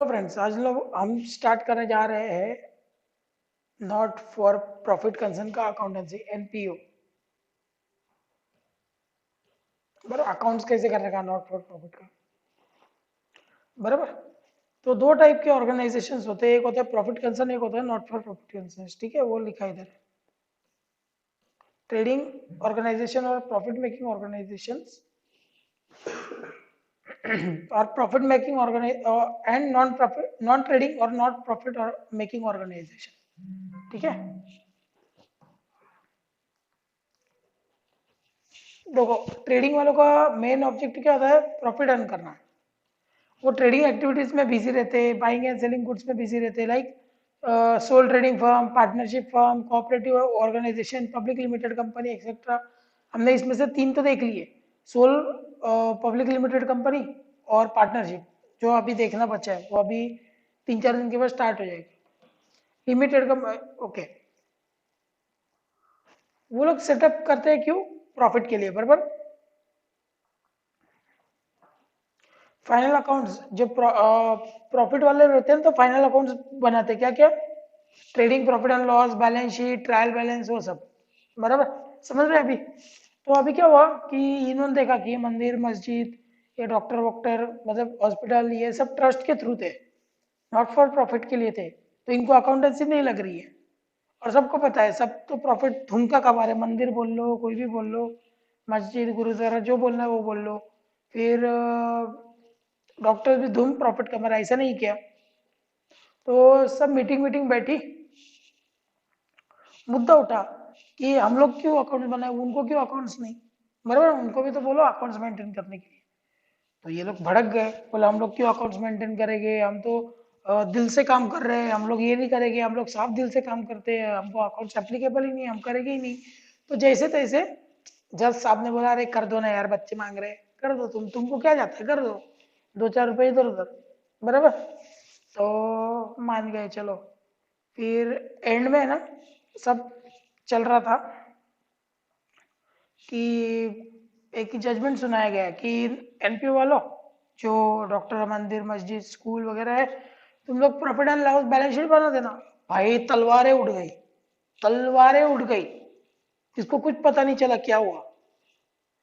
तो फ्रेंड्स आज लोग हम स्टार्ट करने जा रहे हैं नॉट फॉर प्रॉफिट कंसर्न का अकाउंटेंसी एनपीओ। बराबर, अकाउंट्स कैसे करने का नॉट फॉर प्रॉफिट का। बराबर। तो दो टाइप के ऑर्गेनाइजेशंस होते हैं, एक होता है प्रॉफिट कंसर्न, एक होता है नॉट फॉर प्रॉफिट कंसर्न। ठीक है, वो लिखा इधर। ट्रेडिंग ऑर्गेनाइजेशन और प्रॉफिट मेकिंग ऑर्गेनाइजेशंस और profit making organise and non trading और नॉट प्रॉफिट मेकिंग ऑर्गेनाइजेशन। ठीक है, देखो ट्रेडिंग वालों का मेन ऑब्जेक्टिव क्या होता है? प्रॉफिट अर्न करना। वो ट्रेडिंग एक्टिविटीज में बिजी रहते हैं, बाइंग एंड सेलिंग गुड्स में बिजी रहते हैं, like sole trading firm, partnership firm, cooperative organisation, public limited company etcetera. हमने इसमें से तीन तो देख लिए, सोल, पब्लिक लिमिटेड कंपनी और पार्टनरशिप। जो अभी देखना बचा है वो अभी 3-4 दिन के बाद स्टार्ट हो जाएगी। Limited company, okay. वो लोग सेटअप करते हैं क्यों? प्रॉफिट के लिए, बराबर। फाइनल अकाउंट्स जो प्रॉफिट वाले रहते हैं तो फाइनल अकाउंट्स बनाते हैं, क्या क्या? Trading profit and loss, balance sheet, trial balance, वो सब। बराबर, समझ रहे हैं अभी? तो अभी क्या हुआ कि इन्होंने देखा कि मंदिर मस्जिद, ये डॉक्टर वॉक्टर, मतलब हॉस्पिटल, ये सब ट्रस्ट के थ्रू थे, नॉट फॉर प्रॉफिट के लिए थे, तो इनको अकाउंटेंसी नहीं लग रही है। और सबको पता है, सब तो प्रॉफिट धूम का कमा रहे, मंदिर बोल लो, कोई भी बोल लो, मस्जिद गुरुद्वारा जो बोलना है वो बोल लो। फिर डॉक्टर भी धूम प्रॉफिट कमा रहा है, ऐसा नहीं किया। तो सब मीटिंग मीटिंग बैठी, मुद्दा उठा कि हम लोग क्यों अकाउंट बनाए, उनको क्यों अकाउंट्स नहीं। बराबर, उनको भी तो बोलो अकाउंट्स मेंटेन करने के लिए। तो ये लोग भड़क गए, बोले हम लोग क्यों अकाउंट्स मेंटेन करेंगे, हम तो दिल से काम कर रहे हैं, हम लोग ये नहीं करेंगे, हम लोग साफ दिल से काम करते हैं, हमको अकाउंट्स एप्लीकेबल ही नहीं, हम करेंगे ही नहीं। तो जैसे तैसे जज साहब ने बोला, अरे कर दो ना यार, बच्चे मांग रहे हैं, कर दो, तुमको क्या जाता है, कर दो, 2-4 रुपए इधर उधर। बराबर, तो मान गए, चलो। फिर एंड में ना सब चल रहा था कि एक जजमेंट सुनाया गया कि एनपीओ वालों, जो डॉक्टर, मंदिर मस्जिद स्कूल वगैरह है, तुम लोग profit and loss balance sheet बना देना। भाई तलवारें उड़ गई, तलवारें उड़ गई। किसको कुछ पता नहीं चला क्या हुआ,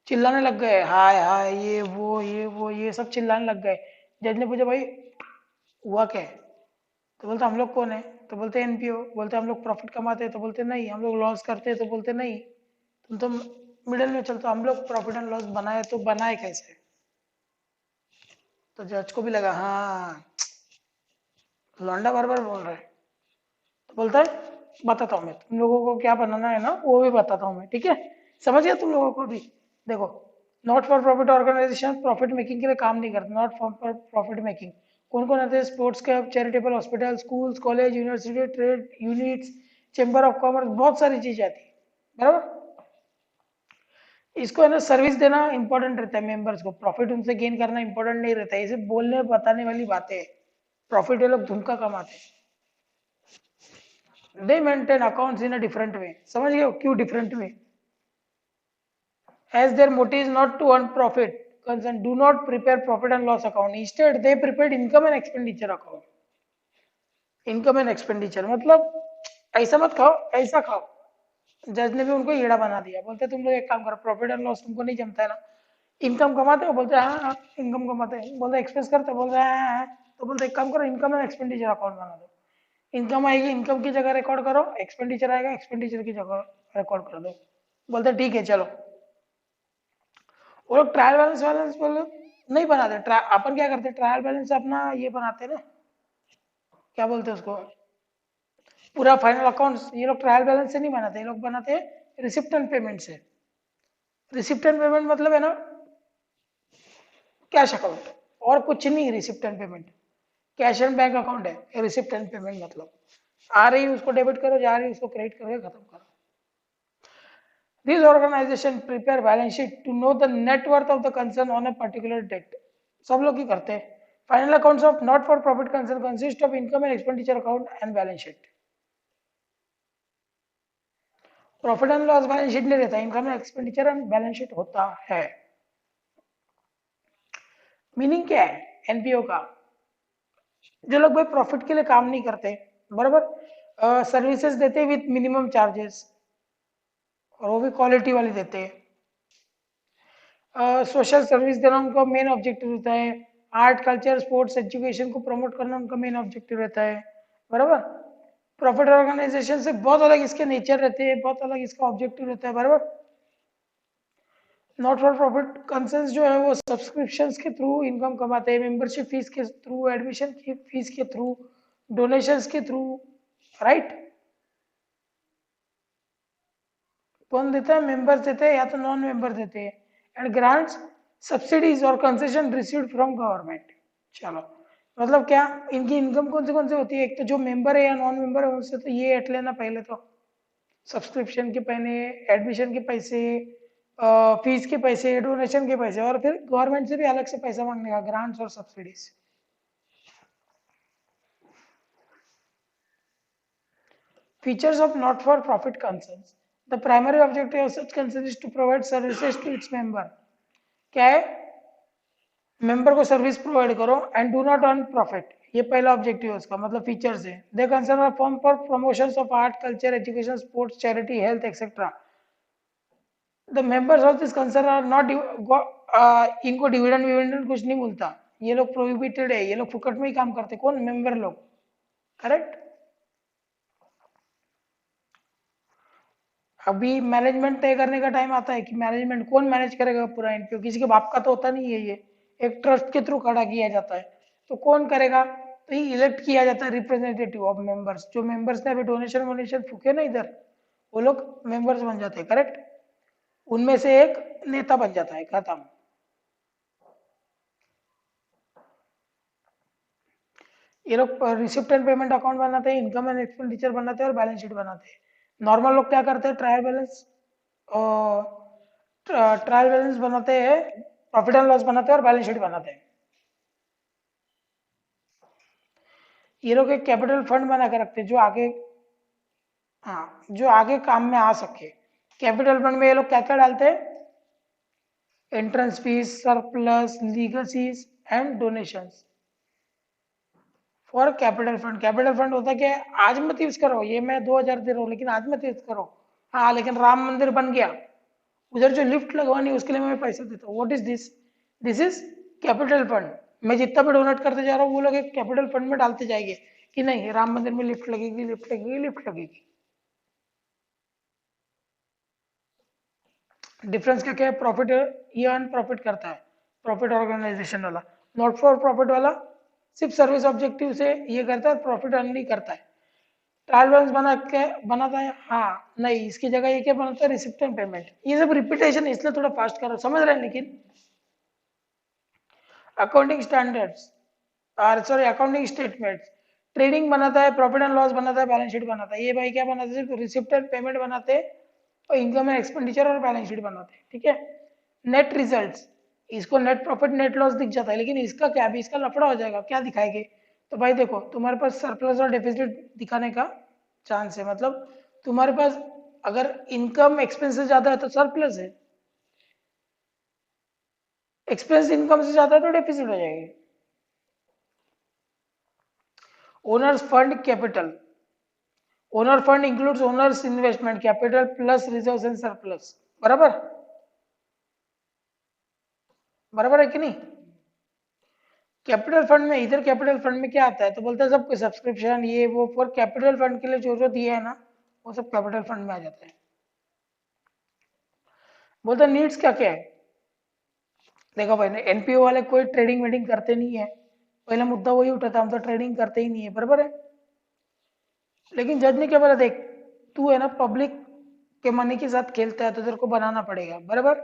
चिल्लाने लग गए, हाय हाय, ये सब चिल्लाने लग गए। जज ने पूछा, भाई हुआ क्या है? तो बोलते हम लोग कौन है? तो बोलते एनपीओ। बोलते हम लोग प्रॉफिट कमाते हैं? तो बोलते नहीं। हम लोग लॉस करते हैं? तो बोलते नहीं। तुम तो मिडिल में चलते हो, हम लोग प्रॉफिट एंड लॉस बनाए तो बनाए कैसे? तो जज को भी लगा, हाँ लौंडा बराबर बोल रहा है। तो बोलता है बताता हूँ मैं, तुम लोगों को क्या बनाना है ना वो भी बताता हूँ मैं, ठीक है? समझ गया तुम लोगों को भी? देखो, not for profit organisation profit making के लिए काम नहीं करते, नॉट फॉर प्रॉफिट मेकिंग। कौन कौन आते हैं? Sports club, charitable, hospital, schools, college, university, trade units, chamber of commerce, बहुत सारी चीजें आती है। बराबर, इसको है ना सर्विस देना इंपॉर्टेंट रहता है मेंबर्स को, प्रॉफिट उनसे गेन करना इंपॉर्टेंट नहीं रहता है, इसे बोलने बताने वाली बातें हैं। प्रॉफिट ये लोग धुमका कमाते हैं। दे maintain accounts in a different way. समझ गए हो क्यों different way? as their motive is not to earn profit, concern do not prepare profit and loss account, instead they prepared income and expenditure account। Income and expenditure मतलब ऐसा मत खाओ, ऐसा खाओ। जज ने भी उनको ईड़ा बना दिया, बोलते तुम लोग एक काम करो, प्रॉफिट एंड लॉस तुमको नहीं जमता है ना, इनकम कमाते हो? बोलते हैं हाँ हाँ इनकम कमाते हैं। बोलते एक्सपेंस करते हो? बोलते हैं हाँ हाँ। तो बोलते एक काम करो, इनकम एंड एक्सपेंडिचर अकाउंट बना दो। इनकम आएगी इनकम की जगह रिकॉर्ड करो, एक्सपेंडिचर आएगा एक्सपेंडिचर की जगह रिकॉर्ड कर दो। बोलते ठीक है चलो। वो लोग ट्रायल बैलेंस बैलेंस बोलो नहीं बनाते। अपन क्या करते, ट्रायल बैलेंस अपना ये बनाते ना, क्या बोलते हैं उसको, पूरा फाइनल अकाउंट्स। ये लोग ट्रायल बैलेंस से नहीं बनाते, ये लोग बनाते हैं रिसिप्ट एंड पेमेंट से। रिसिप्ट एंड पेमेंट मतलब है ना कैश अकाउंट, और कुछ नहीं। Receipt and payment cash and bank account है, रिसिप्ट एंड पेमेंट मतलब आ रही उसको डेबिट करो, जा रही उसको क्रेडिट करो, खत्म करो। These organizations prepare balance sheet to know the net worth of the concern on a particular date। सब लोग ही करते हैं। Final accounts of not for profit concern consist of income and expenditure account and balance sheet. Profit and loss balance sheet नहीं रहता, income and expenditure and balance sheet होता है। Meaning क्या है एनपीओ का? जो लोग भाई प्रॉफिट के लिए काम नहीं करते, बराबर, सर्विसेज देते विथ मिनिमम चार्जेस, और वो भी क्वालिटी वाली देते हैं। सोशल सर्विस देना उनका मेन ऑब्जेक्टिव रहता है। आर्ट कल्चर स्पोर्ट्स एजुकेशन को प्रमोट करना उनका मेन ऑब्जेक्टिव रहता है, बराबर। प्रॉफिट ऑर्गेनाइजेशन से बहुत अलग इसके नेचर रहते हैं, बहुत अलग इसका ऑब्जेक्टिव रहता है, बराबर। नॉट फॉर प्रॉफिट कंसर्न्स जो है वो सब्सक्रिप्शंस के थ्रू इनकम कमाते हैं, मेंबरशिप फीस के थ्रू, एडमिशन की फीस के थ्रू, डोनेशंस के थ्रू, राइट। कौन देता है? मेंबर्स देते हैं या तो नॉन मेंबर देते हैं। एंड ग्रांट्स सब्सिडीज और कंसेशन रिसीव्ड फ्रॉम गवर्नमेंट। चलो, मतलब क्या, इनकी इनकम कौन से होती है? एक तो जो मेंबर है या नॉन मेंबर है उनसे तो ये हट लेना पहले तो, सब्सक्रिप्शन के पैसे, एडमिशन के पैसे, फीस के पैसे, डोनेशन के पैसे, और फिर गवर्नमेंट से भी अलग से पैसा मांगने का, ग्रांट्स और subsidies. Features of not-for-profit concerns. The primary objective of such concern is to provide services to its member. क्या है? मेंबर को सर्विस प्रोवाइड करो and do not earn profit, ये पहला ऑब्जेक्टिव है उसका, मतलब फीचर्स है। They concern are form for promotions of art culture education sports charity health etcetera. The members of this concern are not, इनको dividend विविडेंड कुछ नहीं मिलता, ये लोग प्रोहिबिटेड है, ये लोग फुकट में ही काम करते। कौन? मेंबर लोग, करेक्ट। अभी मैनेजमेंट तय करने का टाइम आता है कि मैनेजमेंट कौन मैनेज करेगा पूरा एनपीओ, किसी के बाप का तो होता नहीं है, ये एक ट्रस्ट के थ्रू खड़ा किया जाता है, तो कौन करेगा? तो ये इलेक्ट किया जाता है रिप्रेजेंटेटिव ऑफ मेंबर्स, जो मेंबर्स ने अभी डोनेशन वोनेशन फूके ना इधर, वो लोग मेंबर्स बन जाते हैं, करेक्ट। उनमें से एक नेता बन जाता है, खत्म। ये लोग रिसिप्ट एंड पेमेंट अकाउंट बनाते हैं, इनकम एंड एक्सपेंडिचर बनाते हैं और बैलेंस शीट बनाते हैं। नॉर्मल लोग क्या करते हैं? ट्रायल बैलेंस, ट्रायल बैलेंस बनाते हैं, प्रॉफिट एंड लॉस बनाते हैं और बैलेंस शीट बनाते हैं। ये लोग एक कैपिटल फंड बना के रखते हैं जो आगे, हाँ, जो आगे काम में आ सके। कैपिटल फंड में ये लोग क्या क्या डालते हैं? Entrance fees, surplus, legacies and donations for capital fund. Capital fund होता है कि आज मत यूज करो, ये मैं 2000 दे रहा हूँ लेकिन आज मत यूज करो। हाँ, लेकिन राम मंदिर बन गया, उधर जो लिफ्ट लगवानी है उसके लिए मैं पैसा देता हूँ। What is this? This is capital fund. मैं जितना भी डोनेट करते जा रहा हूँ वो लोग एक कैपिटल फंड में डालते जाएंगे कि नहीं, राम मंदिर में लिफ्ट लगेगी, लिफ्ट लगेगी, लिफ्ट लगेगी। डिफरेंस क्या क्या है? प्रॉफिट, ये अर्न प्रॉफिट करता है प्रॉफिट ऑर्गेनाइजेशन वाला। नॉट फॉर प्रॉफिट वाला सिर्फ सर्विस ऑब्जेक्टिव से ये करता है, प्रॉफिट अर्न नहीं करता है। ट्रायल बैलेंस बना के बनाता है, हाँ नहीं, इसकी जगह ये क्या बनाता है? Receipt and payment. ये सब रिपीटेशन है इसलिए थोड़ा फास्ट करो, समझ रहे हैं। लेकिन अकाउंटिंग स्टैंडर्ड्स, और सॉरी अकाउंटिंग स्टेटमेंट्स, ट्रेडिंग बनाता है, प्रॉफिट एंड लॉस बनाता है, बैलेंस शीट बनाता है। ये भाई क्या बनाते हैं? सिर्फ रिसिप्ट एंड पेमेंट बनाते हैं और इनकम एंड एक्सपेंडिचर और बैलेंस शीट बनाते हैं, ठीक है। नेट रिजल्ट्स, इसको नेट प्रॉफिट नेट लॉस दिख जाता है, लेकिन इसका क्या? अभी इसका लफड़ा हो जाएगा, क्या दिखाएंगे? तो भाई देखो, तुम्हारे पास सरप्लस और डेफिसिट दिखाने का चांस है, मतलब तुम्हारे पास अगर इनकम एक्सपेंस से ज्यादा है तो सरप्लस है, एक्सपेंस इनकम से ज्यादा है तो डेफिसिट हो जाएगी। Owner's fund capital, owner fund includes owners investment capital plus reserves and surplus, बराबर, बराबर है कि नहीं? कैपिटल फंड में, इधर कैपिटल फंड में क्या आता है? तो बोलते हैं सब सब्सक्रिप्शन ये वो, फॉर कैपिटल फंड के लिए जो जो दिए है ना वो सब कैपिटल फंड में आ जाता है। बोलते हैं नीड्स क्या क्या है? देखो भाई, एनपीओ वाले कोई ट्रेडिंग वेडिंग करते नहीं है, पहला मुद्दा वही उठा था, हम तो ट्रेडिंग करते ही नहीं है, बराबर है। लेकिन जज ने क्या बोला? देख, तू है ना पब्लिक के मनी के साथ खेलता है तो तेरे को बनाना पड़ेगा, बराबर।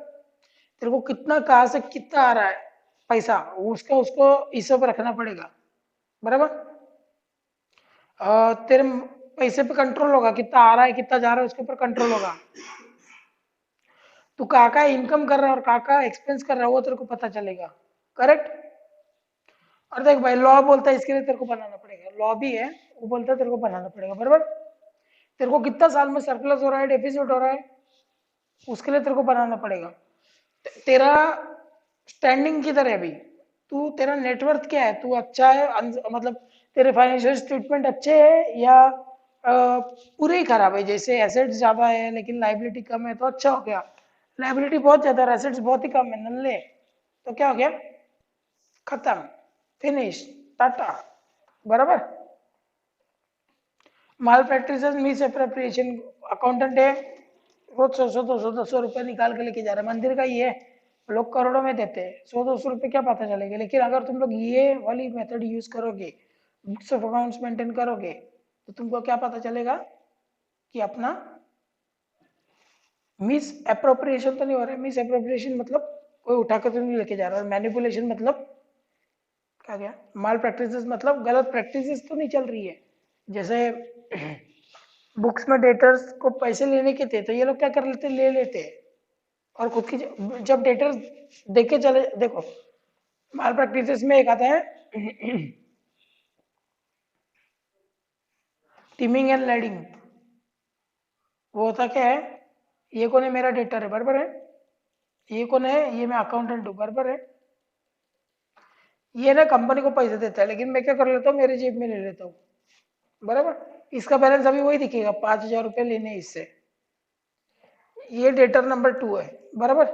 तेरे को कितना कहाँ से कितना आ रहा है पैसा, उसका उसको हिसाब रखना पड़ेगा, बराबर। तेरे पैसे पे कंट्रोल होगा, कितना आ रहा है कितना जा रहा है उसके ऊपर कंट्रोल होगा। तू कहाँ का इनकम कर रहा है और कहाँ का एक्सपेंस कर रहा है वो तेरे को पता चलेगा, करेक्ट। और देख भाई, लॉ बोलता है इसके लिए तेरे को बनाना पड़ेगा, लॉ भी है, वो बोलता है तेरे को बनाना पड़ेगा, बराबर। तेरे को कितना साल में सरप्लस हो रहा है, डेफिसिट हो रहा है, उसके लिए तेरे को बनाना पड़ेगा। तेरा स्टैंडिंग किधर है अभी? तू, तेरा नेटवर्थ क्या है? तू अच्छा है मतलब तेरे फाइनेंशियल स्टेटमेंट अच्छे है या पूरे ही खराब है, जैसे एसेट्स ज्यादा है लेकिन लाइबिलिटी कम है तो अच्छा हो गया, लाइबिलिटी बहुत ज्यादा है एसेट्स बहुत ही कम है नल्ले, तो क्या हो गया, खत्म, फिनिश, टाटा, बराबर। माल प्रैक्टिसेस मिस अप्रोप्रिएशन, अकाउंटेंट है रोज 100 200 निकाल के लेके जा रहे हैं, मंदिर का ये है लोग करोड़ों में देते हैं, 100 200 क्या पता चलेगा, लेकिन अगर तुम लोग ये वाली मेथड यूज करोगे, बुक्स ऑफ अकाउंट्स मेंटेन करोगे, तो तुमको क्या पता चलेगा कि अपना मिस अप्रोप्रिएशन तो नहीं हो रहा है। मिस अप्रोप्रिएशन मतलब कोई उठा कर तो नहीं लेके जा रहा, और मैनिपुलेशन मतलब क्या गया, माल प्रैक्टिसेस मतलब गलत प्रैक्टिसेस तो नहीं चल रही है। जैसे बुक्स में डेटर्स को पैसे लेने के थे तो ये लोग क्या कर लेते, ले लेते, और खुद की जब डेटर्स देखे चले, देखो माल प्रैक्टिसेस में एक आता है टीमिंग एंड लैडिंग। वो होता क्या है, ये कौन है, मेरा डेटर है, बराबर है, ये कौन है, ये मैं अकाउंटेंट हूँ, बराबर है, ये ना कंपनी को पैसे देता है लेकिन मैं क्या कर लेता हूँ, मेरे जेब में ले लेता हूँ, बराबर। इसका बैलेंस अभी वही दिखेगा, 5,000 रुपये लेने इससे, ये डेटर नंबर 2 है, बराबर।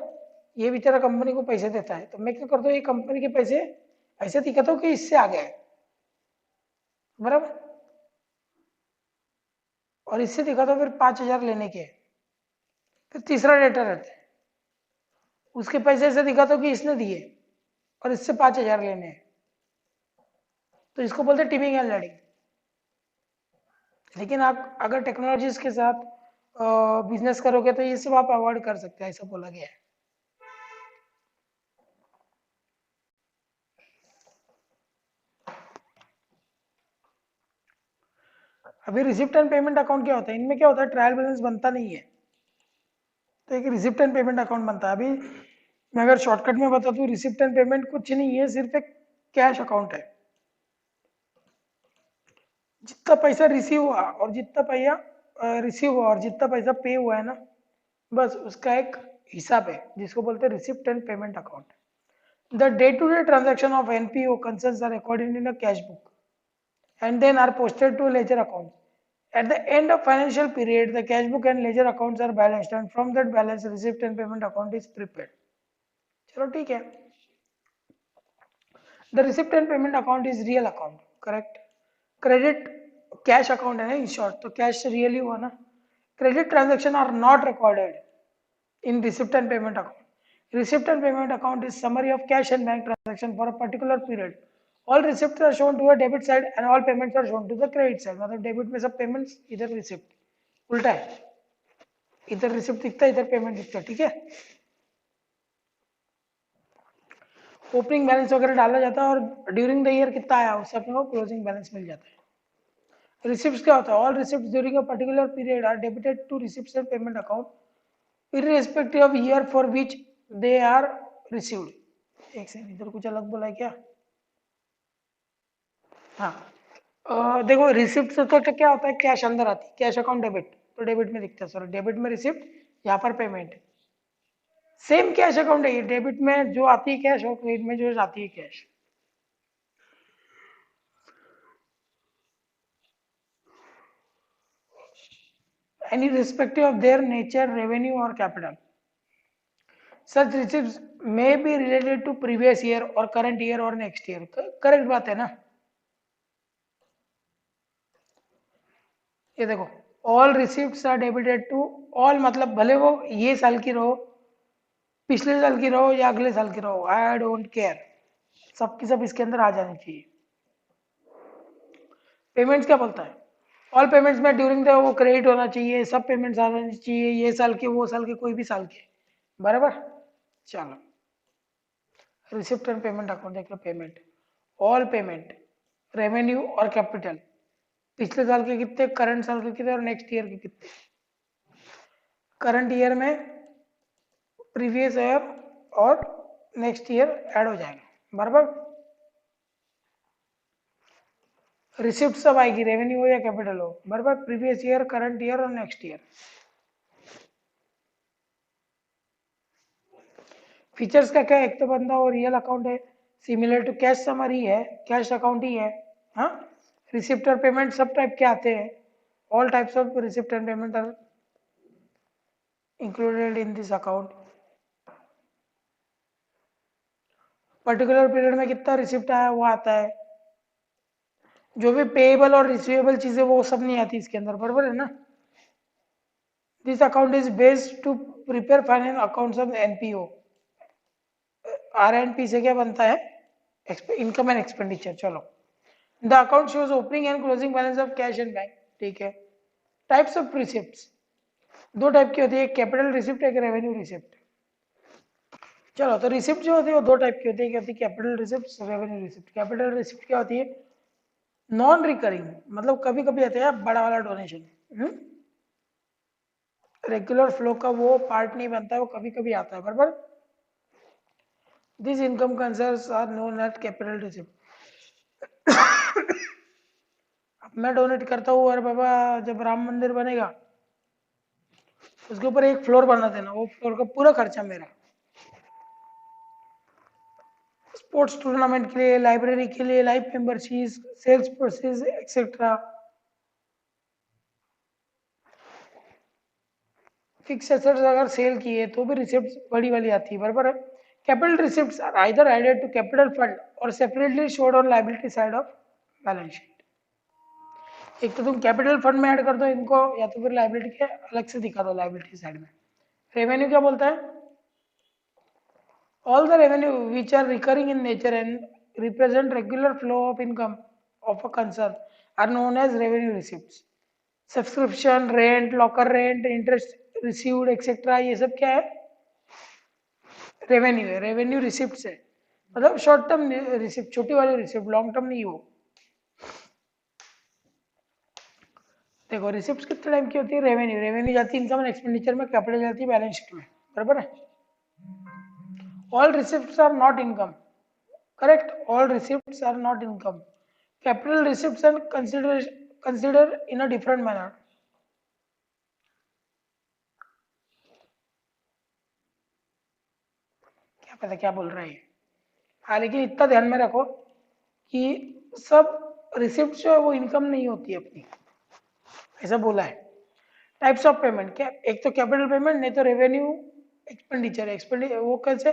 ये बेचारा कंपनी को पैसे देता है, तो मैं क्या करता हूँ, ये कंपनी के पैसे ऐसे दिखाता हूँ कि इससे आ गए, बराबर, और इससे दिखाता हूँ फिर 5,000 लेने के। फिर तीसरा डेटर रहता है, उसके पैसे ऐसे दिखाता हूँ कि इसने दिए और इससे 5,000 लेने हैं, तो इसको बोलते हैं टीमिंग एंड लैडिंग। लेकिन आप अगर टेक्नोलॉजीज के साथ बिजनेस करोगे तो ये सब आप अवॉइड कर सकते हैं, ऐसा बोला गया है। अभी रिसिप्ट एंड पेमेंट अकाउंट क्या होता है, इनमें क्या होता है, ट्रायल बैलेंस बनता नहीं है, तो एक रिसिप्ट एंड पेमेंट अकाउंट बनता है। अभी मैं अगर शॉर्टकट में बता दूं, रिसिप्ट एंड पेमेंट कुछ नहीं है, सिर्फ एक कैश अकाउंट है। जितना पैसा रिसीव हुआ और जितना पैसा रिसीव हुआ और जितना पैसा पे हुआ है ना, बस उसका एक हिसाब है जिसको बोलते हैं receipt and payment account. The day to day transaction of NPO concerns are recorded in a cash book and then are posted to ledger account. At the end of financial period, the cash book and ledger accounts are balanced, and from that balance, receipt and payment account is prepared. चलो ठीक है, the receipt and payment account is real account, correct? Credit cash account है ना in short, तो cash really हुआ ना, credit transaction are not recorded in receipt and payment account. Receipt and payment account is summary of cash and bank transaction for a particular period. All receipts are shown to a debit side and all payments are shown to the credit side. मतलब debit में सब payments, इधर receipt, उल्टा है, इधर receipt दिखता है, इधर पेमेंट दिखता है, ठीक है। ओपनिंग बैलेंस वगैरह डाला जाता है और ड्यूरिंग द ईयर कितना आया उससे अपने को क्लोजिंग बैलेंस मिल जाता है। रिसिप्ट्स क्या होता है, all receipts during a particular period are debited to receipts and payment account irrespective of year for which they are received। एक सेकंड, इधर कुछ अलग बोला है क्या, हाँ देखो रिसिप्ट से तो क्या होता है, कैश अंदर आती है, कैश अकाउंट डेबिट, तो डेबिट में दिखता है, सॉरी डेबिट में रिसिप्ट, यहाँ पर पेमेंट, सेम कैश अकाउंट है ये, डेबिट में जो आती है कैश और क्रेडिट में जो आती है cash. Any respective of their nature, revenue और capital, such receipts may be related to previous year और करंट ईयर और नेक्स्ट ईयर। करेक्ट बात है ना, ये देखो all receipts are debited to, all मतलब भले वो ये साल की रहो, पिछले साल की रहो या अगले साल की रहो, आई डोंट केयर, सबकी सब इसके अंदर आ जानी चाहिए। पेमेंट्स क्या बोलता है, ऑल पेमेंट्स में ड्यूरिंग द वो क्रेडिट होना चाहिए, सब पेमेंट्स आ जानी चाहिए, ये साल के वो साल के कोई भी साल के, बराबर। चलो रिसिप्ट एंड पेमेंट अकाउंट देख लो, पेमेंट, ऑल पेमेंट, रेवेन्यू और कैपिटल, पिछले साल के कितने, करंट साल के कितने और नेक्स्ट ईयर के कितने। करंट ईयर में प्रीवियस ईयर और नेक्स्ट ईयर ऐड हो जाएगा, बराबर। रिसिप्ट सब आएगी, रेवेन्यू हो या कैपिटल हो, बराबर, प्रीवियस ईयर, करंट ईयर और नेक्स्ट ईयर। फीचर्स का क्या, एक तो बंदा और रियल अकाउंट है, सिमिलर टू कैश समरी है, कैश अकाउंट ही है, हाँ, रिसिप्ट और पेमेंट सब टाइप के आते हैं. All types of receipt and payment are included in this account. Particular period में कितना रिसिप्ट आया वो आता है. जो भी पेएबल और रिसीवेबल चीजें वो सब नहीं आती इसके अंदर, बराबर है ना. This account is based to prepare finance accounts of NPO. RNP से क्या बनता है, इनकम एंड एक्सपेंडिचर. चलो, the account shows opening and closing balance of cash and bank. ठीक है. टाइप्स ऑफ रिसिप्ट्स दो टाइप की होती है, एक कैपिटल रिसिप्ट, एक रेवेन्यू रिसिप्ट. चलो, तो रिसिप्ट जो होती है वो दो टाइप की होती है. क्या होती है, capital receipt, revenue receipt. Capital receipt क्या होती है, नॉन रिकरिंग, मतलब कभी कभी आता है बड़ा वाला डोनेशन. रेगुलर फ्लो का वो पार्ट नहीं बनता है, वो कभी कभी आता है, बराबर. This income concerns are known as capital receipt. अब मैं डोनेट करता हूँ, अरे बाबा जब राम मंदिर बनेगा उसके ऊपर एक फ्लोर बना देना, वो फ्लोर का पूरा खर्चा मेरा. स्पोर्ट्स टूर्नामेंट के लिए, लाइब्रेरी के लिए, life membership, sales process etcetera. Fix assets अगर सेल किए तो भी रिसिप्ट बड़ी वाली आती है, बराबर है. Capital receipts are either added to capital fund और separately shown on liability side of balance sheet. एक तो तुम कैपिटल फंड में ऐड कर दो इनको, या तो फिर लायबिलिटी के अलग से दिखा दो लायबिलिटी साइड में. रेवेन्यू क्या बोलता है, all the revenue which are recurring in nature and represent regular flow of income of a concern are known as revenue receipts. Subscription, rent, locker rent, interest received etcetera, ये सब क्या है, revenue है. Revenue receipt है, मतलब short term receipt, छोटी वाली receipt, long term नहीं. वो देखो, रिसिप्ट कितने टाइप की होती है, रेवेन्यू. रेवेन्यू जाती है इनकम एंड एक्सपेंडिचर में, कैपिटल जाती है बैलेंस शीट में, बराबर है. All receipts are not income. Correct. All receipts are not income. Capital receipts are considered in a different manner. क्या पता क्या बोल रहा है. हाँ, लेकिन इतना ध्यान में रखो कि सब रिसिप्ट जो है वो इनकम नहीं होती अपनी, ऐसा बोला है. टाइप्स ऑफ पेमेंट क्या, एक तो कैपिटल पेमेंट, नहीं तो रेवेन्यू एक्सपेंडिचर. वो कैसे,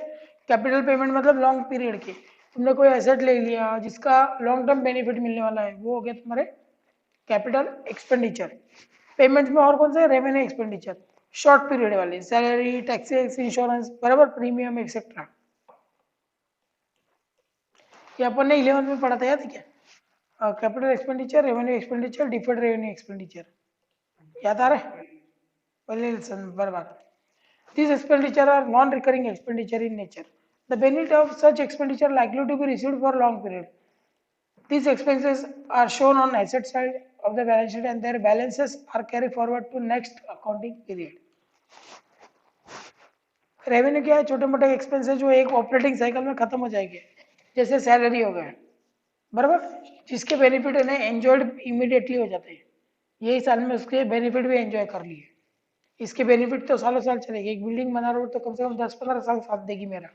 कैपिटल पेमेंट मतलब लॉन्ग पीरियड की. तुमने कोई एसेट ले लिया जिसका लॉन्ग टर्म बेनिफिट मिलने वाला है, वो हो गया तुम्हारे कैपिटल एक्सपेंडिचर. पेमेंट में और कौन से, रेवेन्यू एक्सपेंडिचर, शॉर्ट पीरियड वाले, सैलरी, टैक्सेस, इंश्योरेंस, बराबर, प्रीमियम एक्सेट्रा. ये अपन ने 11th में पढ़ा था, याद है क्या, capital expenditure, revenue expenditure, deferred revenue expenditure. याद आ रहा है, पहले बराबर. These expenditure are non-recurring expenditure in nature. The benefit of such expenditure likely to be received for long period. These expenses are shown on asset side of the balance sheet and their balances are carried forward to next accounting period. Revenue क्या है, छोटे मोटे expenses जो एक operating cycle में खत्म हो जाएंगे, जैसे सैलरी हो गए, बराबर, जिसके बेनिफिट है ना एंजॉयड इमीडिएटली हो जाते हैं. यही साल में उसके बेनिफिट भी एंजॉय कर लिए. इसके बेनिफिट तो सालों साल चलेगी. एक बिल्डिंग बना रहा हो तो कम से कम 10-15 साल साथ देगी मेरा.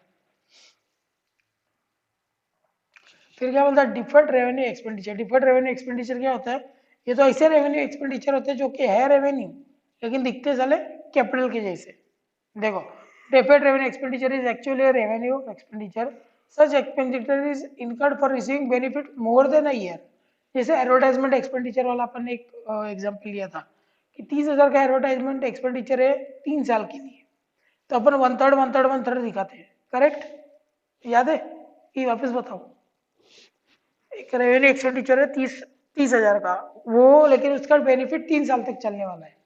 फिर क्या बोलता है, deferred revenue expenditure. Deferred revenue expenditure क्या होता है, ये तो ऐसे रेवेन्यू एक्सपेंडिचर होते हैं जो कि है रेवेन्यू लेकिन दिखते साले कैपिटल के जैसे. देखो, deferred revenue expenditure is actually revenue expenditure. Such expenditure is incurred for receiving benefit more than a year. जैसे एडवर्टाइजमेंट एक्सपेंडिचर वाला अपन ने एक एग्जाम्पल लिया था कि 30,000 का एडवर्टाइजमेंट एक्सपेंडिचर है 3 साल के लिए, तो अपन 1/3 दिखाते हैं, करेक्ट, याद है. ये वापस बताओ, एक रेवेन्यू एक्सपेंडिचर है 30,000 का, वो लेकिन उसका बेनिफिट 3 साल तक चलने वाला है.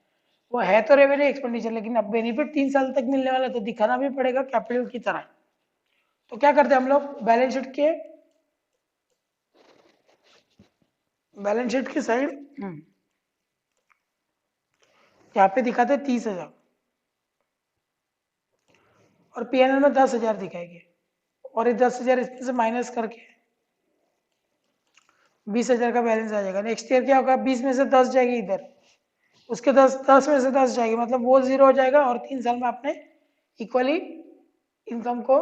वो है तो रेवेन्यू एक्सपेंडिचर, लेकिन अब बेनिफिट 3 साल तक मिलने वाला है तो दिखाना भी पड़ेगा कैपिटल की तरह. तो क्या करते हैं हम लोग, बैलेंस शीट की साइड यहाँ पे दिखाते 30,000 और पीएनएल में 10,000 दिखाएंगे, और ये 10,000 इसमें से माइनस करके 20,000 का बैलेंस आ जाएगा. नेक्स्ट ईयर क्या होगा, 20 में से 10 जाएगी इधर, उसके 10 में से 10 जाएगी, मतलब वो 0 हो जाएगा और 3 साल में आपने इक्वली इनकम को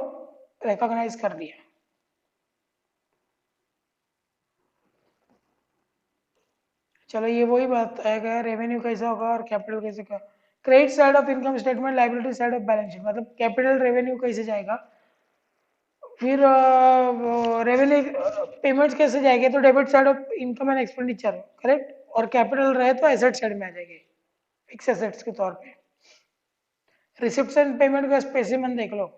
रिकॉग्नाइज कर दिया. चलो ये वही बात है, रेवेन्यू कैसा होगा और कैपिटल कैसे का। Credit side of income statement, liability side of balance sheet, मतलब कैपिटल रेवेन्यू कैसे जाएगा, फिर रेवेन्यू पेमेंट्स कैसे जाएंगे, तो debit side of income and expenditure, correct, और कैपिटल रहे तो एसेट साइड में आ जाएंगे, फिक्स एसेट्स के तौर पे। रिसिप्ट एंड पेमेंट का स्पेसिमेन देख लो,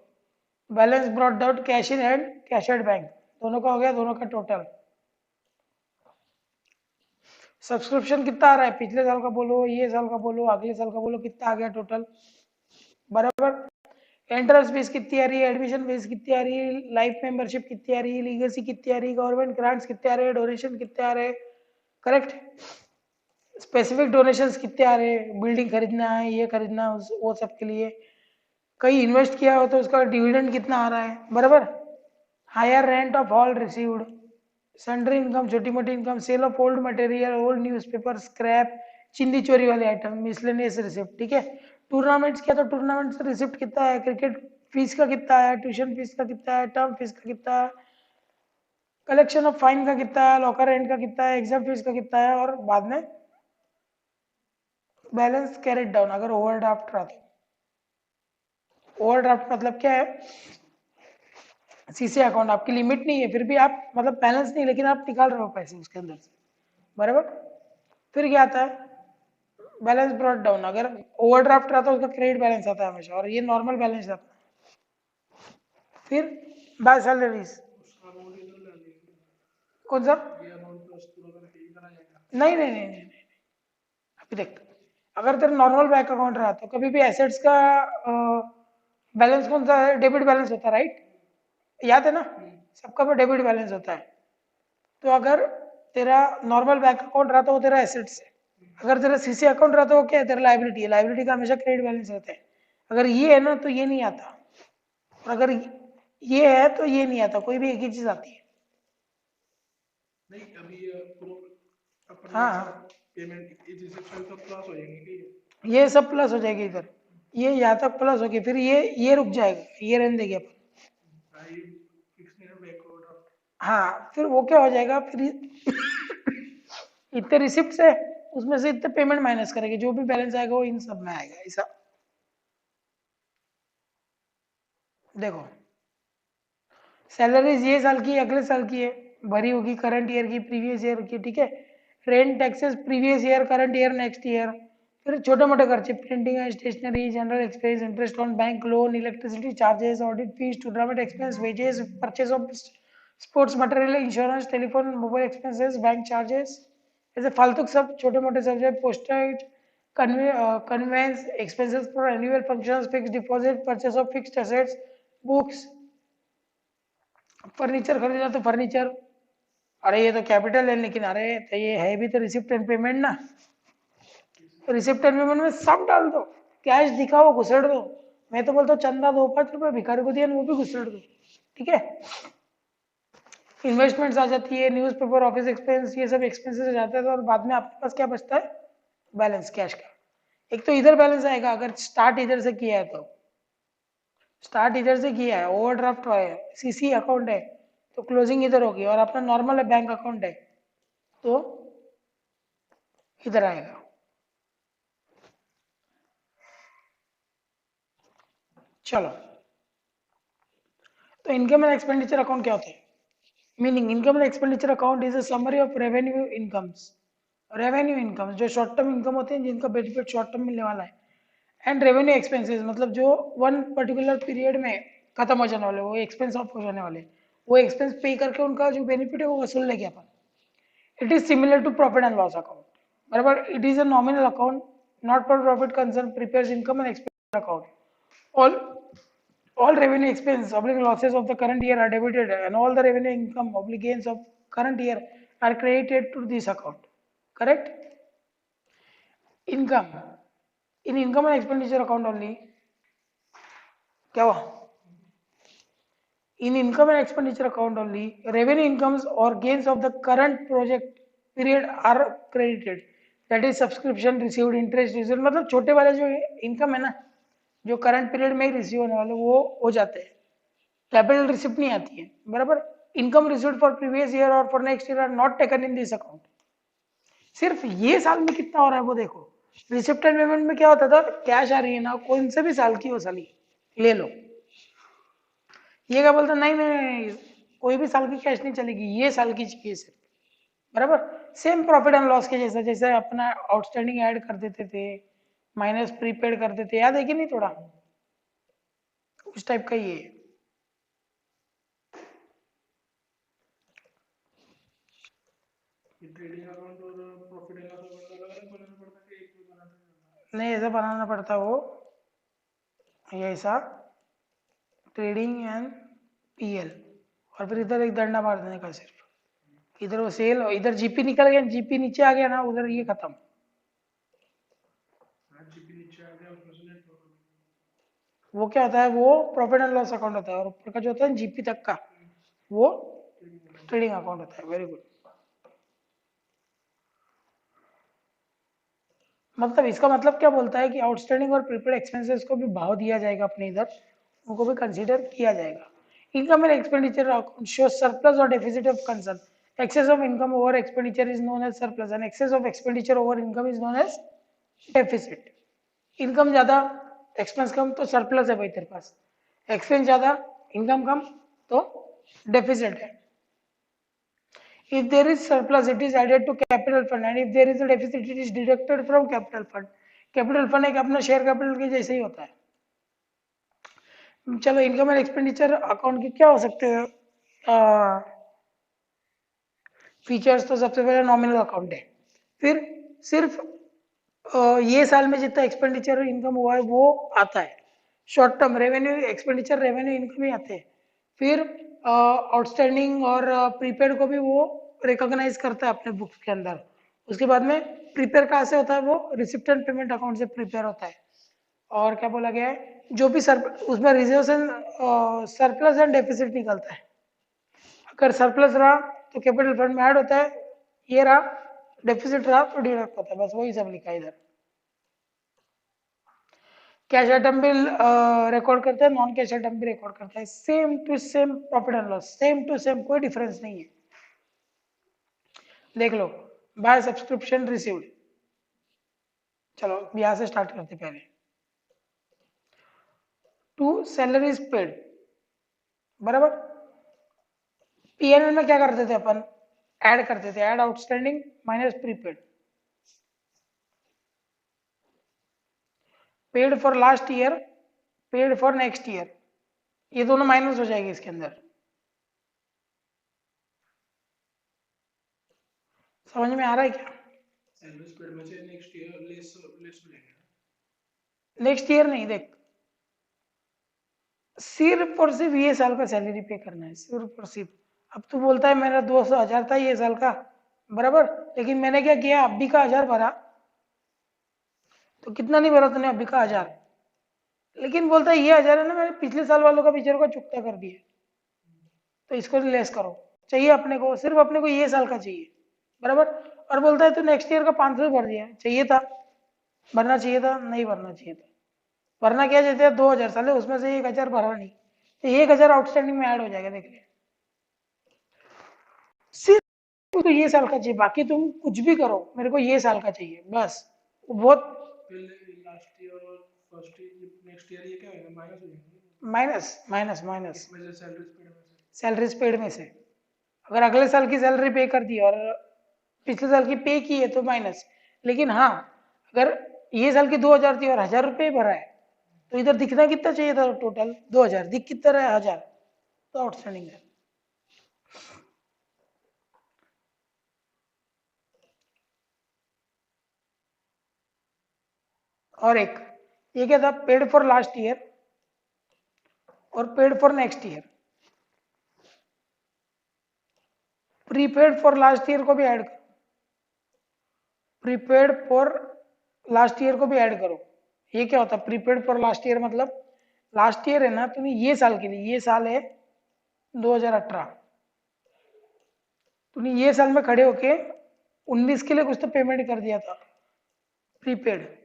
balance brought out, cash in hand, cash at bank, दोनों का हो गया, दोनों का टोटल। सब्सक्रिप्शन कितना आ रहा है, पिछले साल का बोलो, ये साल का बोलो, अगले साल का बोलो, कितना आ गया टोटल, बराबर। एंट्रेंस फीस कितनी आ रही है, एडमिशन फीस कितनी आ रही है, लाइफ मेंबरशिप कितनी आ रही है, लीगेसी कितनी आ रही है, गवर्नमेंट ग्रांट्स कितने आ रहे हैं, डोनेशन कितने आ रहे हैं, करेक्ट। स्पेसिफिक डोनेशंस कितने आ रहे हैं, बिल्डिंग खरीदना है, ये खरीदना है, वो सब के लिए। कहीं इन्वेस्ट किया हो तो उसका डिविडेंड कितना आ रहा है, बराबर। Hire rent of all received, sundry income, छोटी मोटी income, sale of old material, old newspaper, scrap, चिंदी चोरी वाले आइटम, मिसलेनियस रिसिप्ट, ठीक है। टूर्नामेंट्स किया तो टूर्नामेंट से रिसिप्ट कितना है, क्रिकेट फीस का कितना है, ट्यूशन फीस का कितना है, टर्म फीस का कितना है, कलेक्शन ऑफ फाइन का कितना है, लॉकर रेंट का कितना है, एग्जाम फीस का कितना है, और बाद में बैलेंस कैरेट डाउन अगर ओवरड्राफ्ट रहा तो। ओवरड्राफ्ट मतलब क्या है, सीसी अकाउंट, आपकी लिमिट नहीं है फिर भी आप, मतलब बैलेंस नहीं लेकिन आप निकाल रहे हो पैसे उसके अंदर से, बराबर। फिर क्या आता है, बैलेंस ब्रॉट डाउन, अगर ओवरड्राफ्ट रहा तो उसका क्रेडिट बैलेंस आता है हमेशा, और ये नॉर्मल बैलेंस आता है। फिर बाय सैलरीज, कौन सा, नहीं नहीं नहीं नहीं, अभी देख, अगर तेरा नॉर्मल बैंक अकाउंट रहा तो कभी भी एसेट्स का बैलेंस कौन सा है, डेबिट बैलेंस होता है, राइट, याद है ना, सबका पे डेबिट बैलेंस होता है। तो अगर तेरा नॉर्मल बैंक अकाउंट रहा तो वो तेरा एसेट्स है, अगर तेरा सीसी अकाउंट रहा तो वो क्या है, तेरा लाइबिलिटी है, लाइबिलिटी का हमेशा क्रेडिट बैलेंस रहता है। अगर ये है ना तो ये नहीं आता, और अगर ये है तो ये नहीं आता, कोई भी एक ही चीज आती है। नहीं अभी हाँ हाँ, पेमेंट रिसेप्शन तो प्लस हो जाएगी, ये सब प्लस हो जाएगी इधर, ये यहाँ तक प्लस होगी, फिर ये रुक जाएगा, ये रहने देंगे अपन। हाँ फिर वो क्या हो जाएगा, फिर इतने रिसिप्ट है उसमें से इतने पेमेंट माइनस करेंगे, जो भी बैलेंस आएगा वो इन सब में आएगा, ऐसा। देखो सैलरीज ये साल की अगले साल की है, भरी होगी, करंट ईयर की, प्रीवियस ईयर की, ठीक है। Rent taxes previous year, current year, next year. फिर छोटे मोटे खर्चे, printing and stationery, general expense, interest on bank loan, electricity charges, audit fees, tournament expense, wages, purchase of sports material, insurance, telephone mobile expenses, bank charges, ऐसे फालतू सब छोटे मोटे subject, postage, conveyance expenses for annual functions, fix deposit, purchase of fixed assets, books, furniture खरीदा तो furniture, अरे ये तो कैपिटल है, लेकिन अरे तो ये है भी तो रिसिप्ट एंड पेमेंट ना, तो रिसिप्ट एंड पेमेंट में सब डाल दो, कैश दिखाओ घुसेड़ दो, मैं तो बोलता हूँ चंदा दो 5 रुपए भिखारी को दिया वो भी घुसेड़ दो, ठीक है। इन्वेस्टमेंट्स आ जाती है, न्यूज़पेपर, ऑफिस एक्सपेंस, ये सब एक्सपेंसेस आ जाते हैं, और बाद में आपके पास क्या बचता है, बैलेंस कैश का। एक तो इधर बैलेंस आएगा अगर स्टार्ट इधर से किया है तो, स्टार्ट इधर से किया है, ओवरड्राफ्ट है, सीसी अकाउंट है तो क्लोजिंग इधर होगी, और अपना नॉर्मल बैंक अकाउंट है तो इधर आएगा। चलो, तो इनकम एंड एक्सपेंडिचर अकाउंट क्या होता है, meaning income and expenditure account is a summary of revenue incomes, revenue incomes जो शॉर्ट टर्म इनकम होते हैं जिनका बेनिफिट शॉर्ट टर्म मिलने वाला है, एंड रेवेन्यू एक्सपेंसेस मतलब जो वन पर्टिकुलर पीरियड में खत्म हो जाने वाले, वो एक्सपेंस ऑफ हो जाने वाले, वो एक्सपेंस पे करके उनका जो बेनिफिट है वो वसूल लेंगे अपन। It is similar to profit and loss account, बराबर। It is a nominal account, not for profit concern, prepares income and expenditure account. All revenue expense oblique losses of the current year are debited, and all the revenue income oblique gains of current year are credited to this account, correct. Income, in income and expenditure account only क्या हुआ, in income and expenditure account only revenue incomes or gains of the current project period are credited, that is subscription received, interest received, मतलब छोटे वाले जो income है ना जो current period में ही रिसीव होने वाले वो हो जाते हैं, कैपिटल रिसिप्ट नहीं आती है, बराबर। Income received for previous year और for next year are not taken in this account. सिर्फ ये साल में कितना हो रहा है वो देखो। रिसिप्ट एंड पेमेंट में क्या होता था, कैश आ रही है ना, कौन से भी साल की हो साली ले लो। ये क्या बोलता, नहीं नहीं कोई भी साल की कैश नहीं चलेगी, ये साल की चाहिए सिर्फ। बराबर, सेम प्रॉफिट एंड लॉस के जैसा, जैसे अपना आउटस्टैंडिंग ऐड कर देते थे, माइनस प्रीपेड कर देते, याद है कि नहीं थोड़ा, उस टाइप का ये है। ट्रेडिंग अकाउंट और प्रॉफिट एंड लॉस अकाउंट अलग अलग बनाना पड़ता है कि एक में बनाते हैं? नहीं ऐसा बनाना पड़ता वो, ये ऐसा ट्रेडिंग एंड पीएल, और फिर इधर एक डंडा मार देने का सिर्फ, इधर वो सेल, इधर जीपी निकल गया, जीपी नीचे आ गया ना, उधर ये खत्म। जीपी नीचे आ गया, उसमें से नेट प्रॉफिट। वो क्या होता है, वो प्रॉफिट एंड लॉस अकाउंट होता है, और ऊपर का जो होता है जीपी तक का वो ट्रेडिंग अकाउंट होता है। Very good. मतलब इसका मतलब क्या बोलता है कि आउटस्टैंडिंग और प्रीपेड एक्सपेंसेस को भी भाव दिया जाएगा अपने इधर, उनको भी कंसीडर किया जाएगा। Income and expenditure account shows surplus और deficit of concern, excess of income over expenditure is known as surplus and excess of expenditure over income is known as deficit. Income ज्यादा एक्सपेंस कम तो surplus है भाई तेरे पास, expense ज्यादा income कम तो deficit है। If there is surplus, it is added to capital fund, and if there is a deficit, it is deducted from capital fund. Capital fund एक अपना शेयर कैपिटल के जैसे ही होता है। चलो इनकम एंड एक्सपेंडिचर अकाउंट के क्या हो सकते हैं फीचर्स, तो सबसे पहले नॉमिनल अकाउंट है, फिर सिर्फ ये साल में जितना एक्सपेंडिचर इनकम हुआ है वो आता है। Short term revenue expenditure revenue income ही आते हैं। फिर आउटस्टैंडिंग और प्रीपेड को भी वो रिकॉग्नाइज करता है अपने बुक्स के अंदर। उसके बाद में प्रीपेयर कहाँ से होता है, वो रिसिप्ट एंड पेमेंट अकाउंट से प्रीपेयर होता है। और क्या बोला गया है, जो भी सर उसमें reserve and surplus and deficit निकलता है। अगर सरप्लस रहा तो कैपिटल फंड में ऐड होता है, ये रहा डेफिसिट रहा तो डिडक्ट होता है, बस वही सब लिखा है इधर। कैश आइटम भी रिकॉर्ड करता है, नॉन कैश आइटम भी रिकॉर्ड करता है, same to same profit and loss, same to same, कोई डिफरेंस नहीं है। देख लो, बाय सब्सक्रिप्शन रिसीव्ड, चलो यहां से स्टार्ट करते पहले। टू सैलरीज पेड, बराबर। पीएनएल में क्या करते थे अपन, ऐड करते थे, add outstanding minus prepaid, paid for last year, paid for next year, ये दोनों माइनस हो जाएंगे इसके अंदर। समझ में आ रहा है क्या? सैलरी पेड में से नेक्स्ट ईयर लेस लेस मिलेगा। नेक्स्ट ईयर नहीं, देख सिर्फ और सिर्फ ये साल का सैलरी पे करना है, सिर्फ और सिर्फ। अब तू बोलता है मेरा 200,000 था ये साल का, बराबर, लेकिन मैंने क्या किया, अभी का 1000 भरा, तो कितना नहीं भरा तूने अभी का 1000, लेकिन बोलता है ये 1000 है ना, मैंने पिछले साल वालों का बेचारों का चुकता कर दिया, तो इसको लेस करो। चाहिए अपने को, सिर्फ अपने को ये साल का चाहिए, बराबर। और बोलता है तू नेक्स्ट ईयर का 500 भर दिया, चाहिए था, भरना चाहिए था, नहीं भरना चाहिए था। भरना क्या चाहते हैं, 2000 साले, उसमें से 1000 भरा नहीं, तो 1000 आउटस्टैंडिंग में ऐड हो जाएगा, देख लिया। सिर्फ तो ये साल का चाहिए, बाकी तुम कुछ भी करो, मेरे को ये साल का चाहिए बस। बहुत पहले लास्ट ईयर और फर्स्ट ईयर नेक्स्ट ईयर ये क्या होगा, माइनस हो जाएगा। माइनस माइनस माइनस इसमें से सैलरी पेड में से सैलरीज पेड में से, अगर अगले साल की सैलरी पे कर दी और पिछले साल की पे की है तो माइनस। लेकिन हाँ, अगर ये साल की 2000 थी और 1000 रुपये भरा है, तो इधर दिखना कितना चाहिए था, टोटल 2000, दिख कितना रहा है 1000, तो आउटस्टैंडिंग है। और एक ये क्या था, पेड फॉर लास्ट ईयर और paid for next year. Prepaid for last year को भी ऐड करो, प्रीपेड फॉर लास्ट ईयर को भी ऐड करो। ये क्या होता है, प्रीपेड फॉर लास्ट ईयर मतलब लास्ट ईयर है ना तुम्हें, ये साल के लिए, ये साल है 2018, तूने ये साल में खड़े होके 19 के लिए कुछ तो पेमेंट कर दिया था प्रीपेड,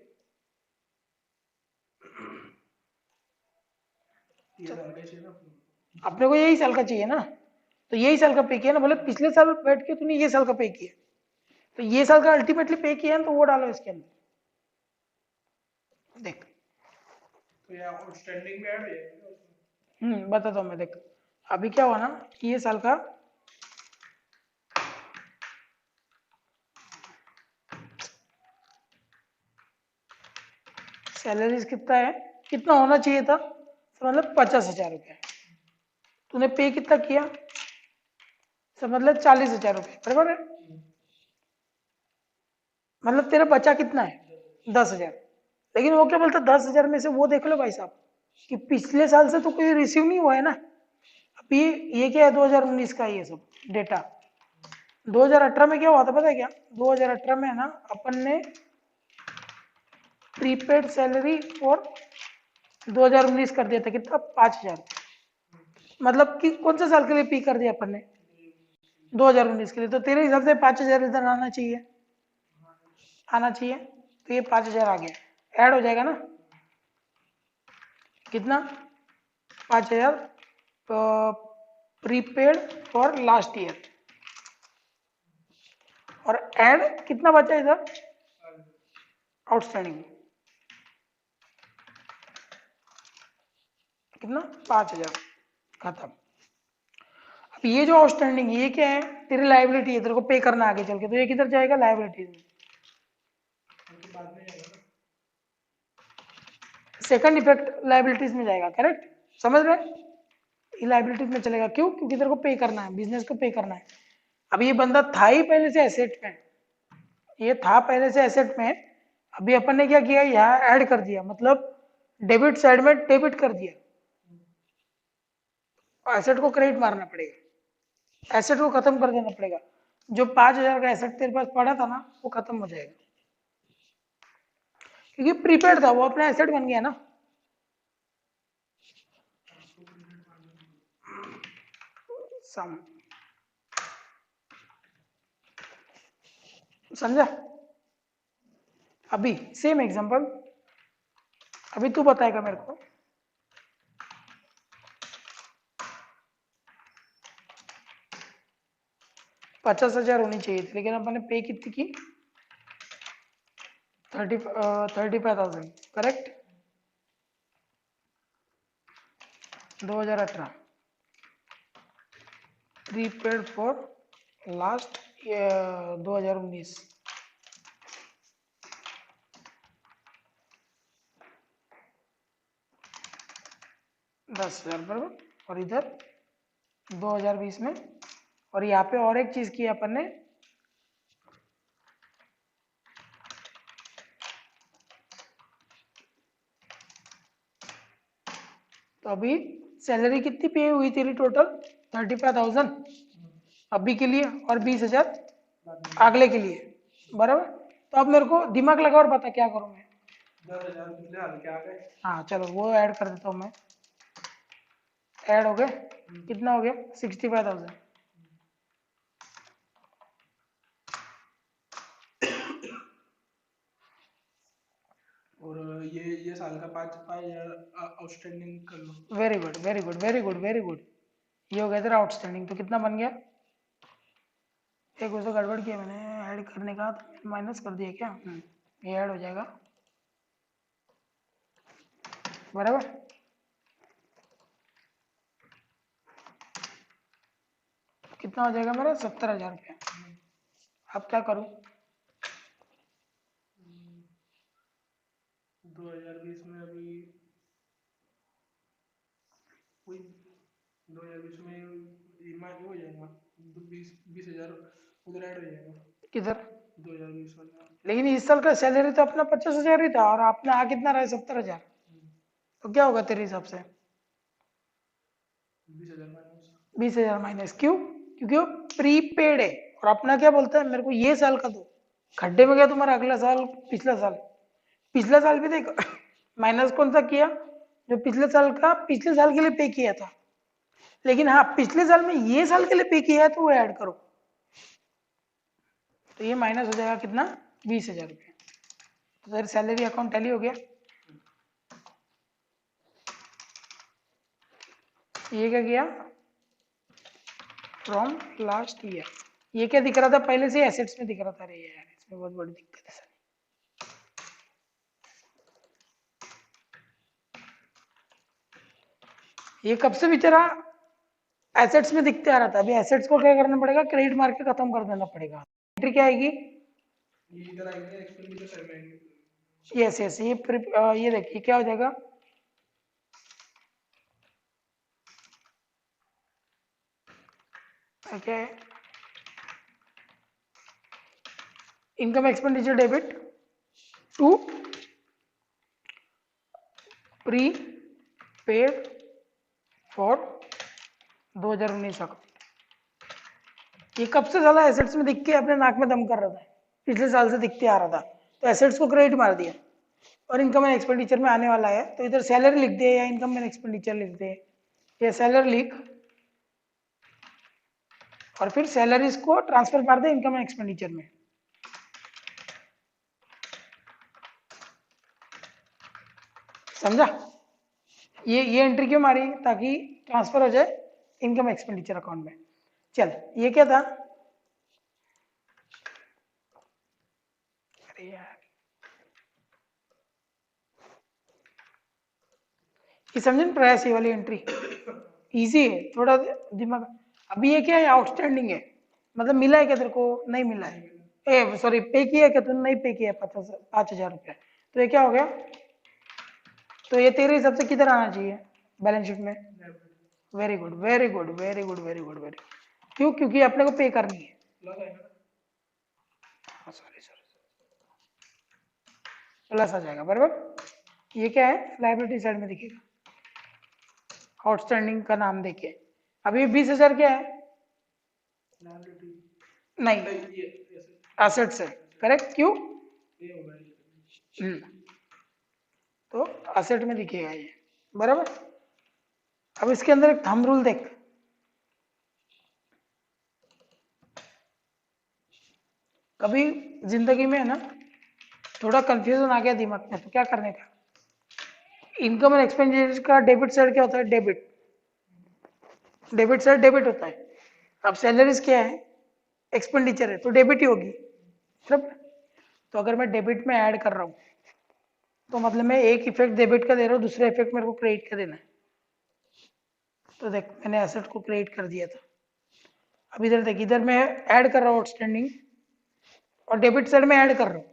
अपने को यही साल का चाहिए ना, तो यही साल का पे किया ना, बोले पिछले साल बैठ के तूने ये साल का पे किया, तो ये साल का अल्टीमेटली पे किया है तो वो डालो इसके अंदर। देख तो ये आउटस्टैंडिंग में ऐड हो जाएगा उसमें? बताता हूँ मैं। देख अभी क्या हुआ ना कि ये साल का सैलरीज कितना है, कितना होना चाहिए था, तो मतलब 50,000 रुपया। तूने पे कितना किया, तो मतलब 40,000 रुपये, बराबर है। मतलब तेरा बचा कितना है, 10,000। लेकिन वो क्या बोलता, 10,000 में से वो देख लो भाई साहब कि पिछले साल से तो कोई रिसीव नहीं हुआ है ना। अभी ये क्या है, 2019 का ये सब डेटा। 2018 में क्या हुआ था पता है क्या, 2018 में है ना अपन ने प्रीपेड सैलरी और 2019 कर दिया था कितना, 5,000। मतलब कि कौन सा साल के लिए पी कर दिया अपन ने, 2019 के लिए। तो तेरे हिसाब से 5,000 इधर आना चाहिए, आना चाहिए। तो ये 5,000 आ गया, ऐड हो जाएगा ना, कितना, 5,000 प्रीपेड फॉर लास्ट ईयर। और ऐड कितना बचा इधर, आउटस्टैंडिंग कितना, 5,000, खत्म। अब ये जो आउटस्टैंडिंग ये क्या है, तेरी लाइबिलिटी है, तेरे को पे करना आगे चल के, तो ये किधर जाएगा, लाइबिलिटीज में। तो बाद में जाएगा ना? सेकंड इफेक्ट लाइबिलिटीज में जाएगा, करेक्ट, समझ रहे। ये लाइबिलिटीज में चलेगा, क्यों, क्योंकि तेरे को पे करना है, बिजनेस को पे करना है। अब ये बंदा था ही पहले से एसेट में, ये था पहले से एसेट में। अभी अपन ने क्या किया, यहाँ ऐड कर दिया, मतलब डेबिट साइड में डेबिट कर दिया। एसेट को क्रेडिट मारना पड़ेगा, एसेट को खत्म कर देना पड़ेगा। जो 5,000 का एसेट तेरे पास पड़ा था ना, वो खत्म हो जाएगा, क्योंकि प्रीपेड था, वो अपना एसेट बन गया ना। सम, समझा। अभी सेम एग्जांपल, अभी तू बताएगा मेरे को। 50,000 होनी चाहिए थी, लेकिन अपन ने पे कितनी की, 35,000, करेक्ट। 2018 प्रीपेड फॉर लास्ट 2019, 10,000 बराबर। और इधर 2020 में, और यहाँ पे और एक चीज की अपन ने, तो अभी सैलरी कितनी पे हुई तेरी टोटल, 35,000 अभी के लिए, और 20,000 अगले के लिए, बराबर। तो अब मेरे को दिमाग लगा और बता क्या करूं मैं। 10,000 पिछले साल के आ गए। हाँ चलो वो ऐड कर देता हूँ मैं, ऐड हो गए, कितना हो गया, 65,000। और ये साल का 5,000 आउटस्टैंडिंग कर लो। Very good very good very good very good. ये हो गया तेरा आउटस्टैंडिंग, तो कितना बन गया, एक उसको गड़बड़ किया मैंने, ऐड करने का माइनस कर दिया क्या, ये ऐड हो जाएगा, बराबर। कितना हो जाएगा मेरा, 70,000 रुपया। अब क्या करूं, 2020 में अभी कोई 2020 में ईएमआई हो जाएगा, 20,000 उधर ऐड हो जाएगा किधर, 2020 वाला। लेकिन इस साल का सैलरी तो अपना 50,000 ही था, और आपने आ कितना रहा है, 70,000। तो क्या होगा तेरे हिसाब से, 20,000 माइनस। 20,000 माइनस, क्यों, क्योंकि वो प्रीपेड है। और अपना क्या बोलता है, मेरे को ये साल का दो। खड्डे में गया तुम्हारा अगला साल, पिछला साल, पिछला साल भी देख माइनस कौन सा किया, जो पिछले साल का पिछले साल के लिए पे किया था। लेकिन हाँ पिछले साल में ये साल के लिए पे किया है तो वो ऐड करो, तो ये माइनस हो जाएगा कितना, 20,000 रुपये। तो सर सैलरी अकाउंट टैली हो गया। ये क्या किया, फ्रॉम लास्ट ईयर, ये क्या दिख रहा था पहले से एसेट्स में दिख रहा था। अरे यार इसमें बहुत बड़ी दिक्कत है सर। ये कब से बेचारा एसेट्स में दिखते आ रहा था, अभी एसेट्स को क्या करना पड़ेगा, क्रेडिट मार्क के खत्म कर देना पड़ेगा। एंट्री क्या आएगी, ये इधर आएंगे एक्सपेंडिचर साइड में आएंगे। यस यस, ये देखिए क्या हो जाएगा, क्या है, income expenditure debit to prepaid for 2019 account. ये कब से साला एसेट्स में दिख के अपने नाक में दम कर रहा था, पिछले साल से दिखते आ रहा था, तो एसेट्स को क्रेडिट मार दिया और इनकम एंड एक्सपेंडिचर में आने वाला है, तो इधर सैलरी लिख दे या इनकम एंड एक्सपेंडिचर लिख दे, या सैलरी लिख और फिर सैलरीज को ट्रांसफर मार दे इनकम एंड एक्सपेंडिचर में। समझा, ये एंट्री क्यों मारी, ताकि ट्रांसफर हो जाए इनकम एक्सपेंडिचर अकाउंट में। चल ये क्या था, अरे यार ये समझे ना प्रयास, ये वाली एंट्री इजी है, थोड़ा दिमाग। अभी ये क्या है, आउटस्टैंडिंग है, मतलब मिला है क्या तेरे को, नहीं मिला है, ए सॉरी पे किया क्या तूने, नहीं पे किया 5,000 रुपया, तो ये क्या हो गया, तो ये तेरे हिसाब से किधर आना चाहिए बैलेंस शीट में, very good very good very good very good very, क्यों, क्योंकि अपने को पे करनी है, सॉरी सॉरी प्लस आ जाएगा बराबर। ये क्या है, लायबिलिटी साइड में दिखेगा, आउटस्टैंडिंग का नाम देखिए, अभी 20,000 क्या है, नहीं एसेट्स है, करेक्ट, क्यों, तो एसेट में दिखेगा ये बराबर। अब इसके अंदर एक थंब रूल देख, कभी जिंदगी में है ना थोड़ा कंफ्यूजन आ गया दिमाग में, तो क्या करने का, इनकम एंड एक्सपेंडिचर का डेबिट साइड क्या होता है, डेबिट, डेबिट साइड डेबिट होता है। अब सैलरीज क्या है, एक्सपेंडिचर है, तो डेबिट ही होगी, तो अगर मैं डेबिट में ऐड कर रहा हूँ तो मतलब मैं एक इफेक्ट डेबिट का दे रहा हूँ, दूसरा इफेक्ट मेरे को क्रेडिट का देना है, तो देख मैंने एसेट को क्रेडिट कर दिया था। अब इधर देख, इधर मैं ऐड कर रहा हूँ आउटस्टैंडिंग और डेबिट साइड में ऐड कर रहा हूँ,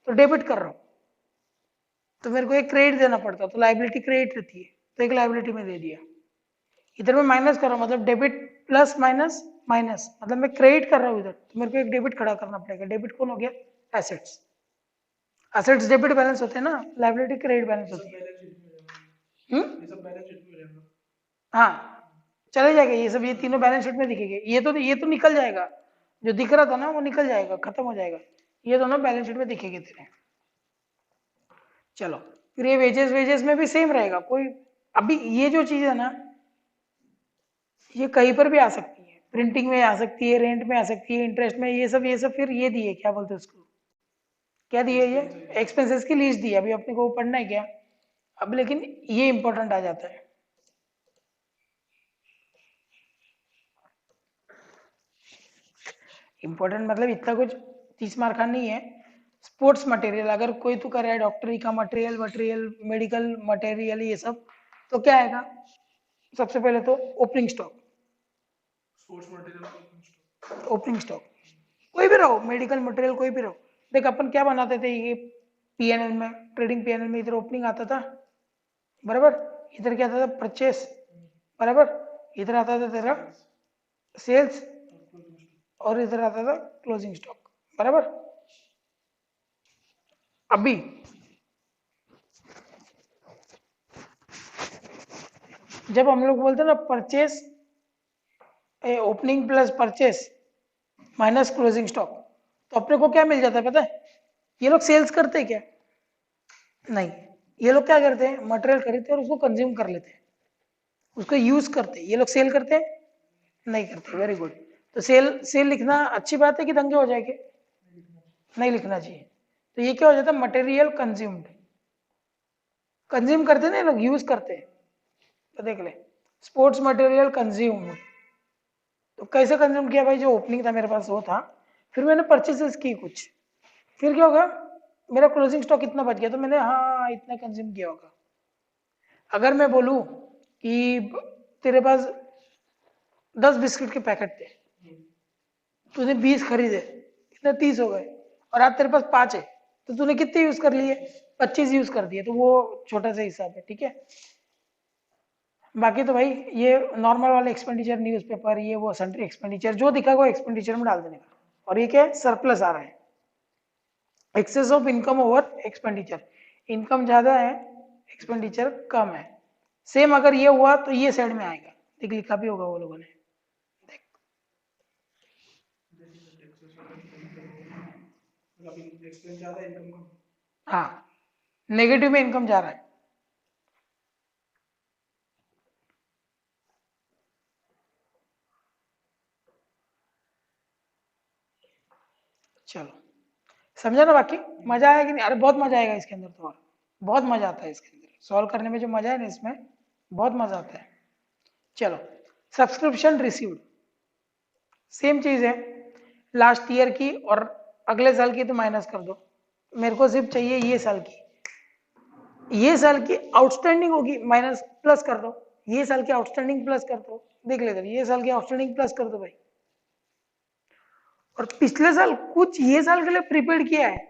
तो डेबिट कर रहा हूँ, तो मेरे को एक क्रेडिट देना पड़ता, तो लाइबिलिटी क्रेडिट रहती है, तो एक लाइबिलिटी में दे दिया। इधर मैं माइनस कर रहा हूँ, मतलब डेबिट प्लस माइनस माइनस, मतलब मैं क्रेडिट कर रहा हूँ इधर, तो मेरे को एक डेबिट खड़ा करना पड़ेगा, डेबिट कौन हो गया, एसेट्स, एसेट्स डेबिट बैलेंस होते हैं ना, लाइबिलिटी क्रेडिट बैलेंस होती है। हाँ चले जाएगा ये सब, ये तीनों बैलेंस शीट में दिखेंगे, ये तो निकल जाएगा, जो दिख रहा था ना वो निकल जाएगा, खत्म हो जाएगा, ये दोनों बैलेंस शीट में दिखेंगे तेरे। चलो फिर ये वेजेस, वेजेस में भी सेम रहेगा, कोई अभी ये जो चीज है ना ये कहीं पर भी आ सकती है, प्रिंटिंग में आ सकती है, रेंट में आ सकती है, इंटरेस्ट में, ये सब फिर ये दिए क्या बोलते हैं उसको, क्या दिए, ये एक्सपेंसेस की लिस्ट दी है, अभी अपने को पढ़ना है क्या, अब लेकिन ये इंपॉर्टेंट आ जाता है, इंपॉर्टेंट मतलब इतना कुछ 30 मार्क का नहीं है। स्पोर्ट्स मटेरियल, अगर कोई तो कर रहा है डॉक्टरी का मटेरियल, मेडिकल मटेरियल ये सब, तो क्या आएगा, सबसे पहले तो opening stock, sports material, opening stock कोई भी रहो, मेडिकल मटेरियल कोई भी रहो, देख अपन क्या बनाते थे, ये पीएनएल में, ट्रेडिंग पीएनएल में इधर ओपनिंग आता था बराबर, इधर क्या आता था, परचेस बराबर, इधर आता था तेरा सेल्स और इधर आता था क्लोजिंग स्टॉक बराबर। अभी जब हम लोग बोलते हैं ना purchase, opening plus purchase minus closing stock, तो अपने को क्या मिल जाता है पता है, ये लोग सेल्स करते हैं क्या, नहीं, ये लोग क्या करते हैं, मटेरियल खरीदते हैं और उसको कंज्यूम कर लेते हैं, उसको यूज करते हैं, ये लोग सेल करते हैं, नहीं करते, वेरी गुड। तो सेल सेल लिखना अच्छी बात है कि दंगे हो जाएंगे, नहीं लिखना चाहिए, तो ये क्या हो जाता है, मटेरियल कंज्यूम्ड, कंज्यूम करते हैं ना लोग, यूज करते हैं, तो देख ले स्पोर्ट्स मटेरियल कंज्यूम्ड, तो कैसे कंज्यूम किया भाई, जो ओपनिंग था मेरे पास वो था, फिर मैंने परचेसेस की कुछ, फिर क्या होगा, मेरा क्लोजिंग स्टॉक इतना बच गया, तो मैंने हाँ इतना कंज्यूम किया होगा। अगर मैं बोलूं कि तेरे पास 10 बिस्किट के पैकेट थे, तूने 20 खरीदे, कितने 30 हो गए, और आज तेरे पास 5 है, तो तूने कितने यूज कर लिए, 25 यूज कर दिए, तो वो छोटा सा हिसाब है, ठीक है। बाकी तो भाई ये नॉर्मल वाले एक्सपेंडिचर, न्यूज़पेपर, ये वो सन्ट्री एक्सपेंडिचर जो दिखा वो एक्सपेंडिचर में डाल देने का। और ये क्या है, सरप्लस आ रहा है, excess of income over expenditure, income ज्यादा है, एक्सपेंडिचर कम है। सेम अगर ये हुआ तो ये साइड में आएगा, देख लिखा भी होगा वो लोगों ने, देख। एक्सपेंस ज़्यादा इनकम कम। हाँ, नेगेटिव में इनकम जा रहा है। चलो, समझा ना, बाकी मजा आया कि नहीं, अरे बहुत मजा आएगा इसके अंदर तो, और बहुत मजा आता है इसके अंदर सॉल्व करने में, जो मजा है ना इसमें, बहुत मजा आता है। चलो, सब्सक्रिप्शन रिसीव्ड, सेम चीज है, लास्ट ईयर की और अगले साल की तो माइनस कर दो, मेरे को सिर्फ चाहिए ये साल की, ये साल की आउटस्टैंडिंग होगी, माइनस प्लस कर दो, ये साल की आउटस्टैंडिंग प्लस कर दो, देख लेते, ये साल की आउटस्टैंडिंग प्लस कर दो भाई, और पिछले साल कुछ ये साल के लिए प्रीपेड किया है,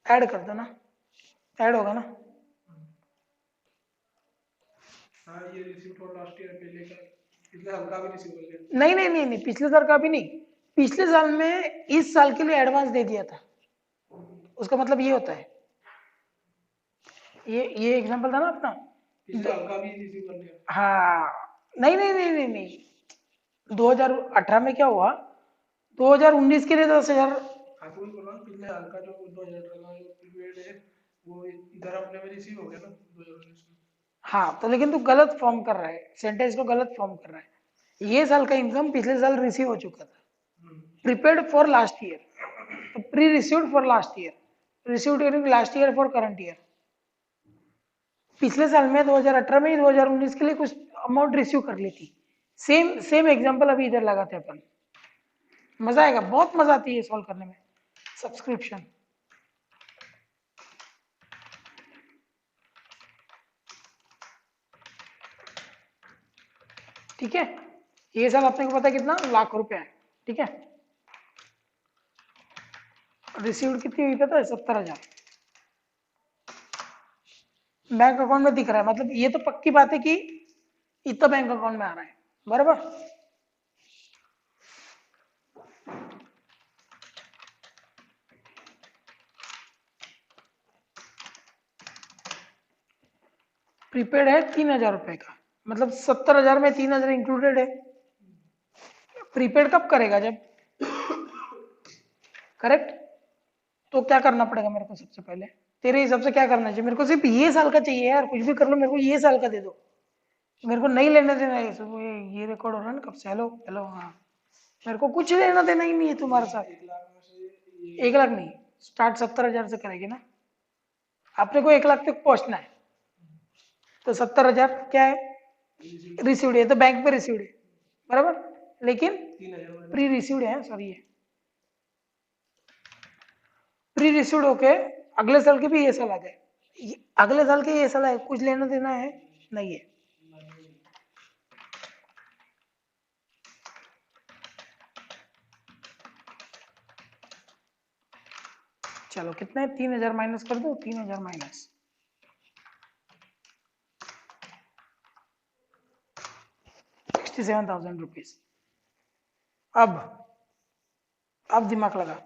ऐड कर दो ना, ऐड होगा ना। हाँ ये रिसीव फॉर लास्ट ईयर पहले का, पिछले साल का भी रिसीव कर लिया। नहीं नहीं नहीं नहीं, पिछले साल का भी नहीं, पिछले साल में इस साल के लिए एडवांस दे दिया था, उसका मतलब ये होता है, ये एग्जांपल था ना अपना, पिछले साल का भी रिसीव कर लिया। हाँ, नहीं नहीं नहीं नहीं नहीं, 2018 में क्या हुआ, 2019 के लिए 10,000, हाँ तो बोला पिछले साल का जो 2018 का जो पीरियड है वो इधर अपने में रिसीव हो गया ना 2019 में। हाँ तो लेकिन तू गलत फॉर्म कर रहा है, सेंटेंस को गलत फॉर्म कर रहा है, ये साल का इनकम पिछले साल रिसीव हो चुका था, प्रीपेड फॉर लास्ट ईयर, तो pre received for last year, received during last year for current year, पिछले साल में 2018 में ही 2019 के लिए कुछ अमाउंट रिसीव कर ली थी, सेम सेम एग्जांपल अभी इधर लगाते हैं अपन, मजा आएगा, बहुत मजा आती है सॉल्व करने में, सब्सक्रिप्शन। ठीक है, ये साल अपने को पता है कितना, लाख रुपया है, ठीक है, रिसीव्ड कितनी हुई पता है, 70,000, बैंक अकाउंट में दिख रहा है, मतलब ये तो पक्की बात है कि इतना बैंक अकाउंट में आ रहा है, बराबर। प्रीपेड है 3,000 रुपए का, मतलब 70,000 में 3,000 इंक्लूडेड है, प्रीपेड कब करेगा, जब, करेक्ट, तो क्या करना पड़ेगा मेरे को सबसे पहले, तेरे हिसाब से क्या करना चाहिए, मेरे को सिर्फ ये साल का चाहिए यार, कुछ भी कर लो, मेरे को ये साल का दे दो, मेरे को नहीं लेना देना है, ये रिकॉर्ड हो रहा है ना कब से, हेलो हेलो, हाँ, मेरे को कुछ लेना देना ही नहीं है तुम्हारे साथ, 1 लाख में से 1 लाख नहीं, स्टार्ट 70,000 से करेगी ना, अपने को 1 लाख तक पहुंचना है, तो 70,000 क्या है, रिसीव्ड है, तो बैंक पे रिसीव्ड है, बराबर, लेकिन 3,000 प्री रिसीव्ड है, सॉरी, ये प्री रिसीव्ड होके अगले साल के भी ये साल आ गए, अगले साल के ये साल आए, कुछ लेना देना है नहीं है। चलो कितना है, 3,000 माइनस कर दो, 3,000 माइनस 67,000 रुपीज। अब दिमाग लगा,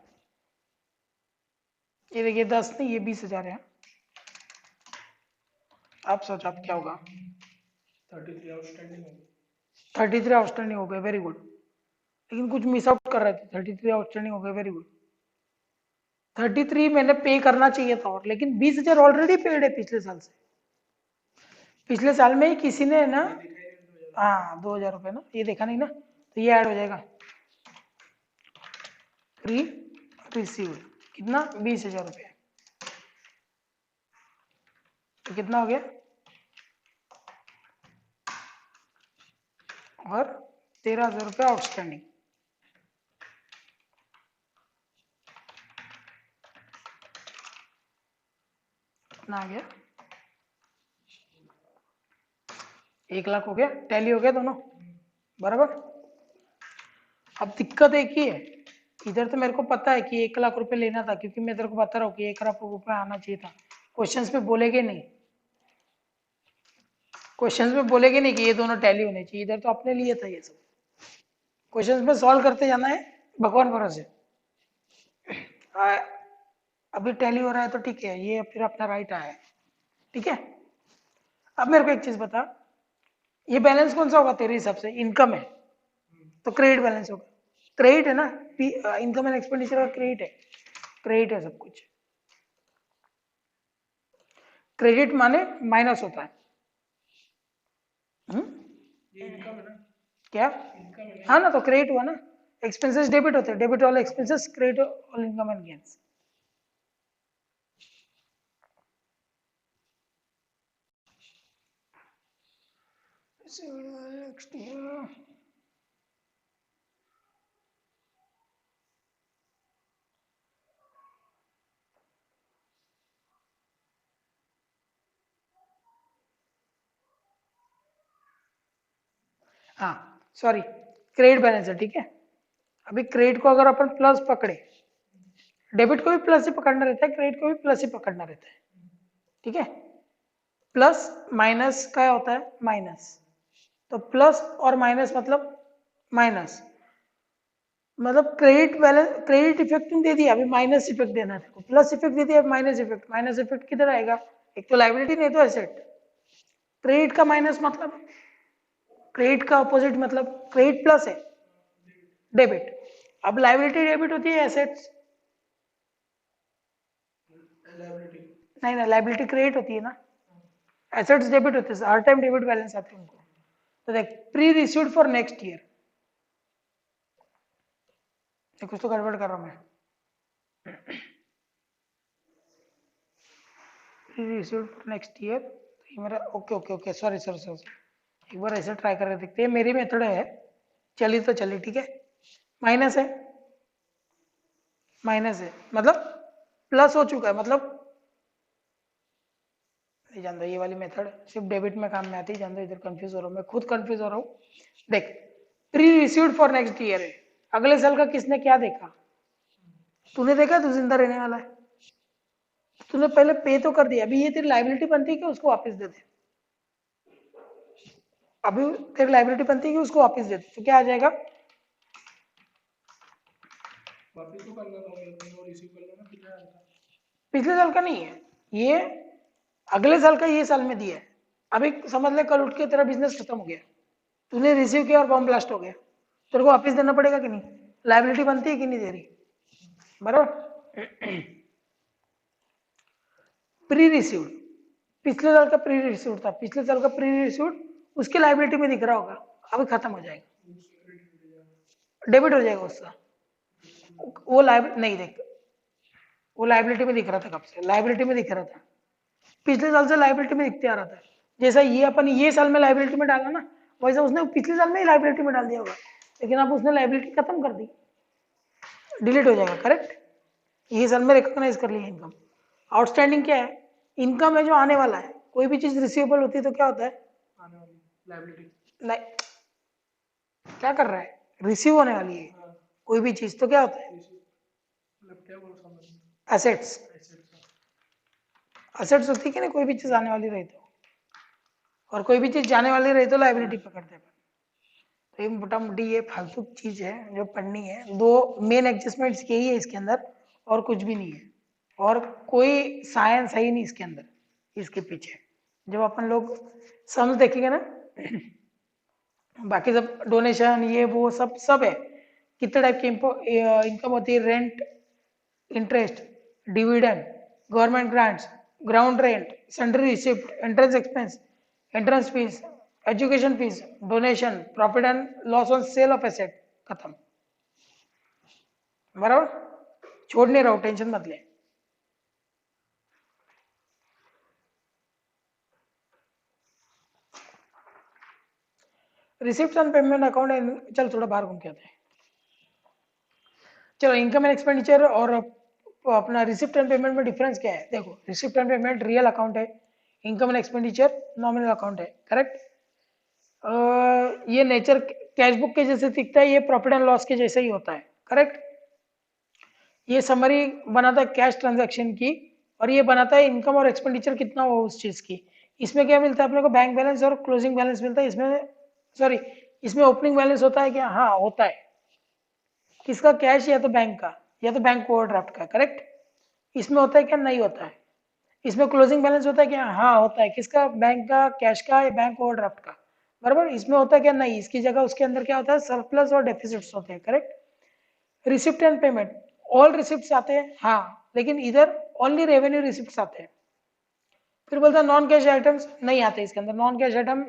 ये देखिए 10 नहीं, ये 20,000 है, आप सोच आप क्या होगा, 33 आउटस्टैंडिंग हो गई। 33 आउटस्टैंडिंग हो गए, वेरी गुड, लेकिन कुछ मिस आउट कर रहे थे, 33 आउटस्टैंडिंग हो गए, वेरी गुड, 33 मैंने पे करना चाहिए था, और लेकिन 20,000 ऑलरेडी पेड है पिछले साल से, पिछले साल में ही किसी ने ना, हाँ 2,000 रुपए ना, ये देखा नहीं ना, तो ये ऐड हो जाएगा, प्री रिसीव्ड कितना, 20,000 रुपये, तो कितना हो गया, और 13,000 रुपये आउटस्टैंडिंग। कितना आ गया? 1 लाख हो गया, टैली हो गया दोनों बराबर। अब दिक्कत एक ही है, इधर तो मेरे को पता है कि 1 लाख रुपए लेना था, क्योंकि मैं तेरे को बता रहा हूँ कि 1 लाख रुपए आना चाहिए था। क्वेश्चंस में बोलेगे नहीं, क्वेश्चंस में बोलेगे नहीं कि ये दोनों टैली होने चाहिए, इधर तो अपने लिए था ये सब। क्वेश्चंस में सॉल्व करते जाना है भगवान भरोसे। अभी टैली हो रहा है तो ठीक है, ये फिर अपना राइट आया है, ठीक है। अब मेरे को एक चीज बता, ये बैलेंस कौन सा होगा तेरे हिसाब से? इनकम है तो क्रेडिट बैलेंस होगा, क्रेडिट है ना, इनकम एंड एक्सपेंडिचर का क्रेडिट है, क्रेडिट है सब कुछ। क्रेडिट माने माइनस होता है। ये इनकम है ना, क्या? इनकम है ना। हाँ ना, तो क्रेडिट हुआ ना, एक्सपेंसेस डेबिट होते हैं, debit all expenses, credit all income and gains. Next year हाँ सॉरी, क्रेडिट बैलेंस है, ठीक है। अभी क्रेडिट को अगर अपन प्लस पकड़े, डेबिट को भी प्लस ही पकड़ना रहता है, क्रेडिट को भी प्लस ही पकड़ना रहता है, ठीक है। प्लस माइनस क्या होता है? माइनस। तो प्लस और माइनस मतलब माइनस, मतलब क्रेडिट बैलेंस, क्रेडिट इफेक्ट दे दिया, अभी माइनस इफेक्ट देना है, प्लस इफेक्ट दे दिया, माइनस इफेक्ट। माइनस इफेक्ट किधर आएगा? एक तो लाइबिलिटी, नहीं तो एसेट। क्रेडिट का माइनस मतलब, क्रेडिट का अपोजिट मतलब, क्रेडिट प्लस है डेबिट। अब लाइबिलिटी डेबिट होती है, एसेट्स लायबिलिटी। नहीं ना, लाइबिलिटी क्रेडिट होती है ना, एसेट्स डेबिट होते हैं, हर टाइम डेबिट बैलेंस आते हैं उनको। तो देख, pre received for next year, कुछ तो गड़बड़ कर रहा हूं मैं। Pre received for next year, ये मेरा okay okay okay, sorry sorry sorry, एक बार ऐसे ट्राई करके देखते हैं, मेरी मेथड है, चली तो चली, ठीक है। माइनस है, माइनस है मतलब प्लस हो चुका है, मतलब नहीं जानता, ये वाली मेथड सिर्फ डेबिट में काम में आती है, जानता, इधर कंफ्यूज हो रहा हूँ मैं, खुद कंफ्यूज हो रहा हूँ। देख, pre received for next year है, अगले साल का किसने क्या देखा? तूने देखा तू जिंदा रहने वाला है, तूने पहले पे तो कर दिया, अभी ये तेरी लाइबिलिटी बनती है कि उसको वापस दे दे? अभी तेरी लाइबिलिटी बनती है कि उसको वापस दे दे, तो क्या आ जाएगा? वापिस तो करना था, वो रिसीव कर लेना पिछले साल का। पिछले साल का नहीं है ये, अगले साल का ये साल में दिया है। अभी समझ ले कल उठ के तेरा बिजनेस खत्म हो गया, तूने रिसीव किया और बॉम्ब ब्लास्ट हो गया, तेरे को वापस देना पड़ेगा कि नहीं? लाइबिलिटी बनती है कि नहीं तेरी? बराबर। प्री रिसीव्ड, पिछले साल का प्री रिसीव्ड था, पिछले साल का प्री रिसीव्ड उसके लाइबिलिटी में दिख रहा होगा, अभी खत्म हो जाएगा, डेबिट हो जाएगा उसका। वो लाइबिलिटी नहीं, देख वो लाइबिलिटी में दिख रहा था, कब से लाइबिलिटी में दिख रहा था? पिछले साल से लाइबिलिटी में दिखते आ रहा था। जैसा ये अपन ये साल में लाइबिलिटी में डाला ना, वैसा उसने पिछले साल में ही लाइबिलिटी में डाल दिया होगा, लेकिन अब उसने लाइबिलिटी खत्म कर दी, डिलीट हो जाएगा, करेक्ट। ये साल में रिकॉग्नाइज कर लिया इनकम। आउटस्टैंडिंग क्या है? इनकम है जो आने वाला है, कोई भी चीज रिसीवेबल होती है तो क्या होता है? आने वाली लायबिलिटी। क्या कर रहा है? रिसीव होने वाली है कोई भी चीज तो क्या होता है? मतलब क्या बोल समझ में? एसेट्स। एसेट्स होती है कि नहीं, कोई भी चीज आने वाली रही तो, और कोई भी चीज जाने वाली रही तो लाइबिलिटी पकड़ते हैं। तो ये मोटा मोटी ये फालतू चीज है जो पढ़नी है, दो मेन एडजस्टमेंट्स यही है इसके अंदर, और कुछ भी नहीं है, और कोई साइंस है ही नहीं इसके अंदर, इसके पीछे जब अपन लोग सम देखेंगे ना, बाकी सब डोनेशन ये वो सब सब है। कितने टाइप की इनकम होती है? Rent, interest, dividend, government grants, ground rent, salary receipt, entrance expense, entrance fees, education fees, donation, profit and loss on sale of asset, खत्म। बराबर, छोड़ नहीं रहा हूं, टेंशन मत ले। रिसिप्ट एंड पेमेंट अकाउंट है, चल थोड़ा बाहर घूम के आते हैं। चलो इनकम एंड एक्सपेंडिचर और अपना रिसिप्ट एंड पेमेंट में डिफरेंस क्या है? देखो receipt and payment real account है, income and expenditure nominal account है, करेक्ट। ये नेचर कैश बुक के जैसे दिखता है, ये प्रॉफिट एंड लॉस के जैसे ही होता है, करेक्ट। ये समरी बनाता है कैश ट्रांजैक्शन की, और ये बनाता है इनकम और एक्सपेंडिचर कितना हो उस चीज की। इसमें क्या मिलता है अपने को? बैंक बैलेंस और क्लोजिंग बैलेंस मिलता है। इसमें सॉरी, इसमें ओपनिंग बैलेंस होता है क्या? हाँ होता है। किसका? कैश या तो बैंक का, या तो बैंक ओवरड्राफ्ट का, करेक्ट। इसमें होता है क्या? नहीं होता है। इसमें क्लोजिंग बैलेंस होता है क्या? हाँ होता है। किसका? बैंक का, कैश का या बैंक ओवरड्राफ्ट का, बराबर। इसमें होता है क्या? नहीं। इसकी जगह उसके अंदर क्या होता है? सरप्लस और डेफिसिट्स होते हैं, correct. Receipt and payment, all receipts आते हैं, हाँ, लेकिन इधर ओनली रेवेन्यू रिसिप्ट्स आते हैं। फिर बोलता है नॉन कैश आइटम्स नहीं आते इसके अंदर। Non cash item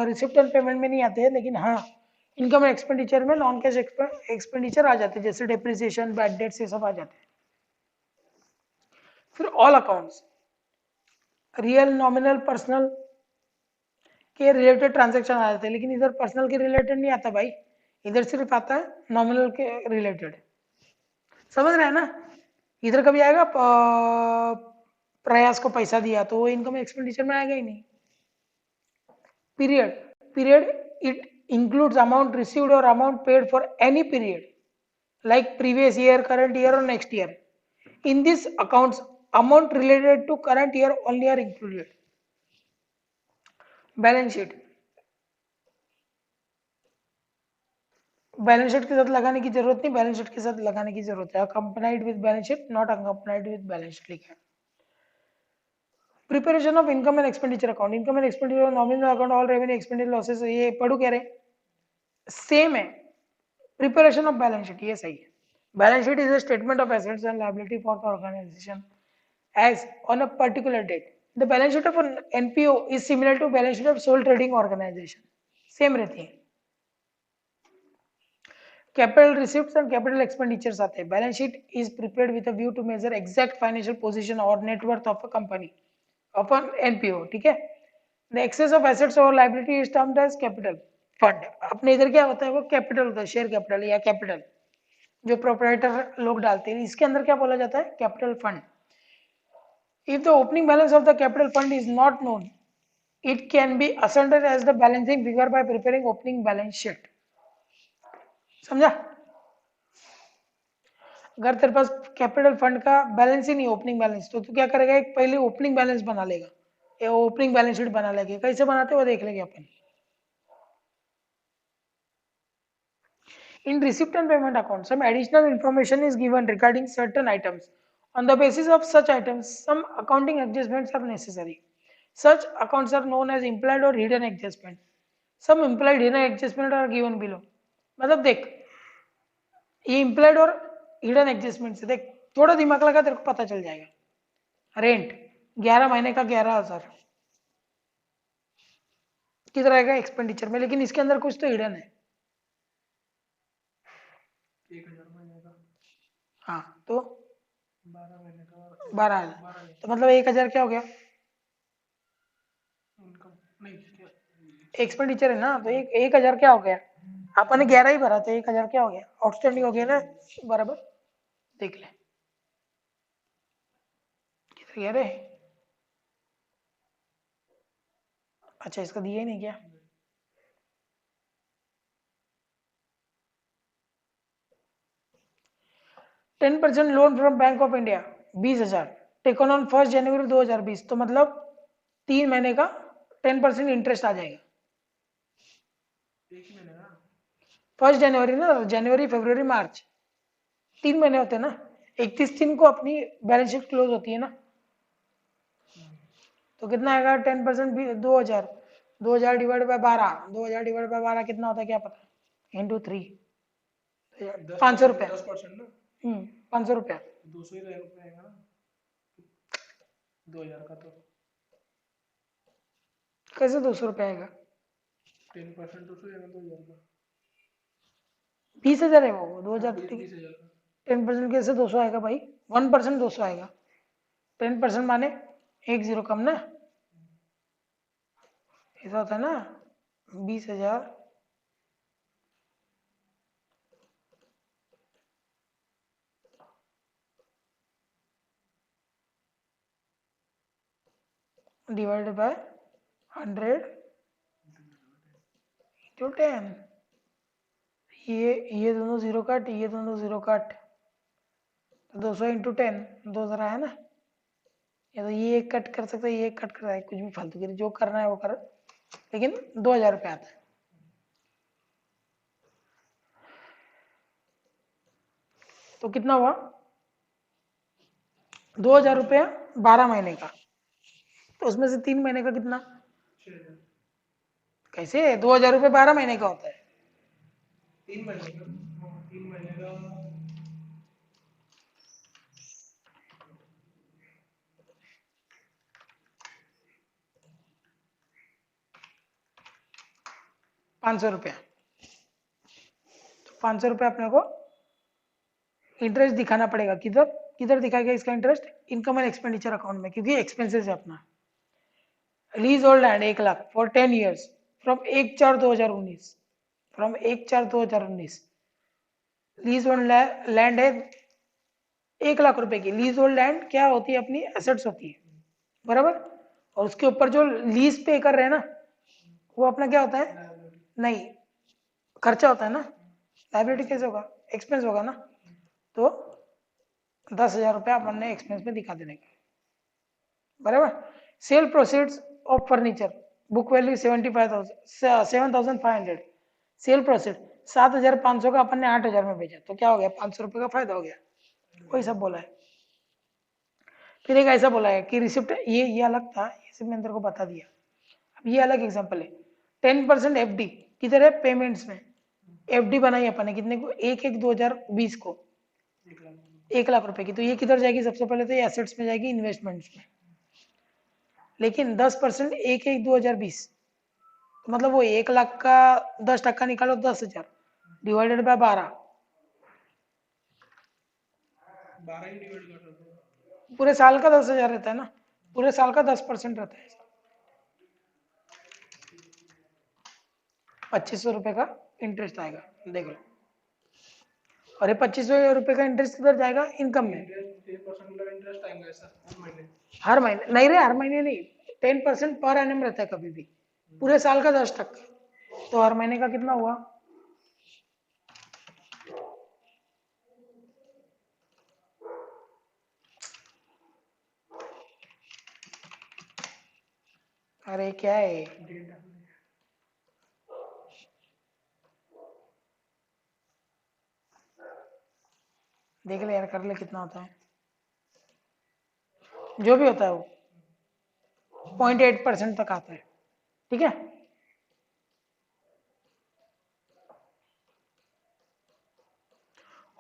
receipt and payment में नहीं आते हैं, लेकिन हाँ इनकम एक्सपेंडिचर में नॉन कैश एक्सपेंडिचर आ जाते हैं, जैसे डेप्रिसिएशन, बैड डेट्स, ये सब आ जाते हैं। फिर all accounts, real, nominal, personal के रिलेटेड ट्रांजैक्शन आ जाते हैं, लेकिन इधर पर्सनल के रिलेटेड नहीं आता भाई, इधर सिर्फ आता है नॉमिनल के रिलेटेड। समझ रहे हैं ना? इधर कभी आएगा प्रयास को पैसा दिया तो वो इनकम एक्सपेंडिचर में आएगा ही नहीं। Period, period it includes amount received or amount paid for any period like previous year, current year or next year. In these accounts, amount related to current year only are included. Balance sheet, balance sheet के साथ लगाने की जरूरत नहीं, balance sheet के साथ लगाने की जरूरत है। Accompanied with balance sheet, not accompanied with balance sheet लिखा है। Preparation of income and expenditure account, income and expenditure, nominal account, all revenue, expenditure, losses, ये पढ़ू कह रहे सेम है। प्रिपरेशन ऑफ बैलेंस शीट ये सही है। Balance sheet is a statement of assets and liability for the organisation as on a particular date. The balance sheet of an NPO is similar to balance sheet of sole trading organization. Same रहती है। Capital receipts and capital expenditures आते हैं। Balance sheet is prepared with a view to measure exact financial position और net worth of a company of an NPO, ठीक है। The excess of assets और liability is termed as capital fund. अपने इधर क्या होता है? वो कैपिटल होता है, शेयर कैपिटल या कैपिटल जो प्रोप्राइटर लोग डालते हैं, इसके अंदर क्या बोला जाता है? Capital fund. If the opening balance of the capital fund is not known, it can be ascertained as the balancing figure by preparing opening balance sheet. समझा? अगर तेरे पास कैपिटल फंड का बैलेंस ही नहीं, ओपनिंग बैलेंस, तो तू क्या करेगा? एक पहले ओपनिंग बैलेंस बना लेगा या ओपनिंग बैलेंस शीट बना लेगा। कैसे बनाते हो देख लेंगे अपन। In receipt and payment account, some additional information is given regarding certain items. On the basis of such items, some accounting adjustments are necessary. Such accounts are known as implied or hidden adjustment. Some implied hidden adjustment are given below. मतलब देख, ये implied और hidden adjustment से देख, थोड़ा दिमाग लगा तेरे को पता चल जाएगा। रेंट 11 महीने का 11,000 किधर आएगा? एक्सपेंडिचर में, लेकिन इसके अंदर कुछ तो हिडन है। 1,000 महीने का, हाँ तो 12 महीने का 12,000, तो मतलब 1,000 क्या हो गया? इनकम नहीं, एक्सपेंडिचर है ना, तो 1,000 क्या हो गया? अपन ने 11 ही भरा था, 1,000 क्या हो गया? आउटस्टैंडिंग हो गया ना, बराबर। देख ले किधर गया रे? अच्छा इसका दिया ही नहीं क्या? Ten percent loan from bank of India 20,000 taken on 1 जनवरी 2020, तो मतलब 3 महीने का 10% इंटरेस्ट आ जाएगा। एक ही महीने का 1 जनवरी ना, जनवरी फरवरी मार्च 3 महीने होते हैं ना। 31 को अपनी बैलेंस शीट क्लोज होती है ना, तो कितना आएगा? 10% भी 2,000, 2,000 डिवाइड बाय 12, 2,000 डिवाइड बाय 12 कितना होता है क्या पता? इंटू 3, 500 रुपया। 10% ना, 500 रुपया। 200 ही रहेगा ना 2,000 का, तो कैसे 200 रुपया आएगा? 10% 200 रहेगा 2,000 का, 20,000 है वो, 2,000 तो ठीक है। 20,000 का 10% कैसे 200 आएगा भाई? 1% 200 आएगा। 10% माने 1 0 कम ना, ऐसा होता है ना। 20,000 डिवाइडेड बाय 100 इंटू 10। ये दोनों जीरो कट, ये दोनों जीरो कट, तो 200 इंटू 10 दो जरा है ना, या तो ये एक कट कर सकता है, ये एक कट कर सकता है, कुछ भी फालतू गिरी, जो करना है वो कर, लेकिन 2000 रुपये आता है। तो कितना हुआ 2000 रुपया 12 महीने का, तो उसमें से 3 महीने का कितना, 6000। कैसे 2000 रुपये 12 महीने का होता है? 3 महीने का, 3 महीने का 500 रुपया, तो 500 रुपया अपने को इंटरेस्ट दिखाना पड़ेगा। किधर किधर दिखाएगा इसका interest? Income and expenditure account में, क्योंकि एक्सपेंसेस है अपना। Lease hold land 1 lakh for 10 years from 1/4/2019, from 1/4/2019 lease hold land है 1 लाख रुपए की। लीज होल्ड लैंड क्या होती है? अपनी एसेट्स होती है, बराबर। और उसके ऊपर जो लीज पे कर रहे हैं ना, वो अपना क्या होता है? नहीं, खर्चा होता है ना। लाइबिलिटी कैसे होगा? एक्सपेंस होगा ना। तो 10,000 रुपया अपन ने एक्सपेंस में दिखा देने का, बराबर। Sale proceeds of furniture, book value 7,500, sale proceed 7,500 का अपन ने 8,000 में बेचा, तो क्या हो गया? 500 रुपये का फायदा हो गया। वही सब बोला है। फिर एक ऐसा बोला है कि रिसिप्ट, ये अलग था, ये सब मैंने तेरे को बता दिया। अब ये अलग एग्जांपल है। 10% एफडी किधर है? पेमेंट्स में। एफडी बनाई अपन ने कितने को? 1/1/2020 को 1 लाख रुपए की। तो ये किधर जाएगी? सबसे पहले तो ये एसेट्स में जाएगी, इन्वेस्टमेंट्स में। लेकिन 10% 1/1/2020, तो मतलब वो 1 लाख का 10% निकालो, 10,000 डिवाइडेड बाय 12, 12 ही डिवाइड कर सकते हैं। पूरे साल का 10,000 रहता है ना, पूरे साल का 10% रहता है, 2500 रुपये का इंटरेस्ट आएगा, देख लो। और ये 2500 रुपये का इंटरेस्ट किधर जाएगा? इनकम में। 10% मतलब इंटरेस्ट आएगा ऐसा हर महीने? हर महीने नहीं रे, हर महीने नहीं, 10% पर एनम रहता है कभी भी, पूरे साल का 10%। तो हर महीने का कितना हुआ? अरे क्या है, देख ले यार, कर ले कितना होता है, जो भी होता है वो 0.8% तक आता है, ठीक है।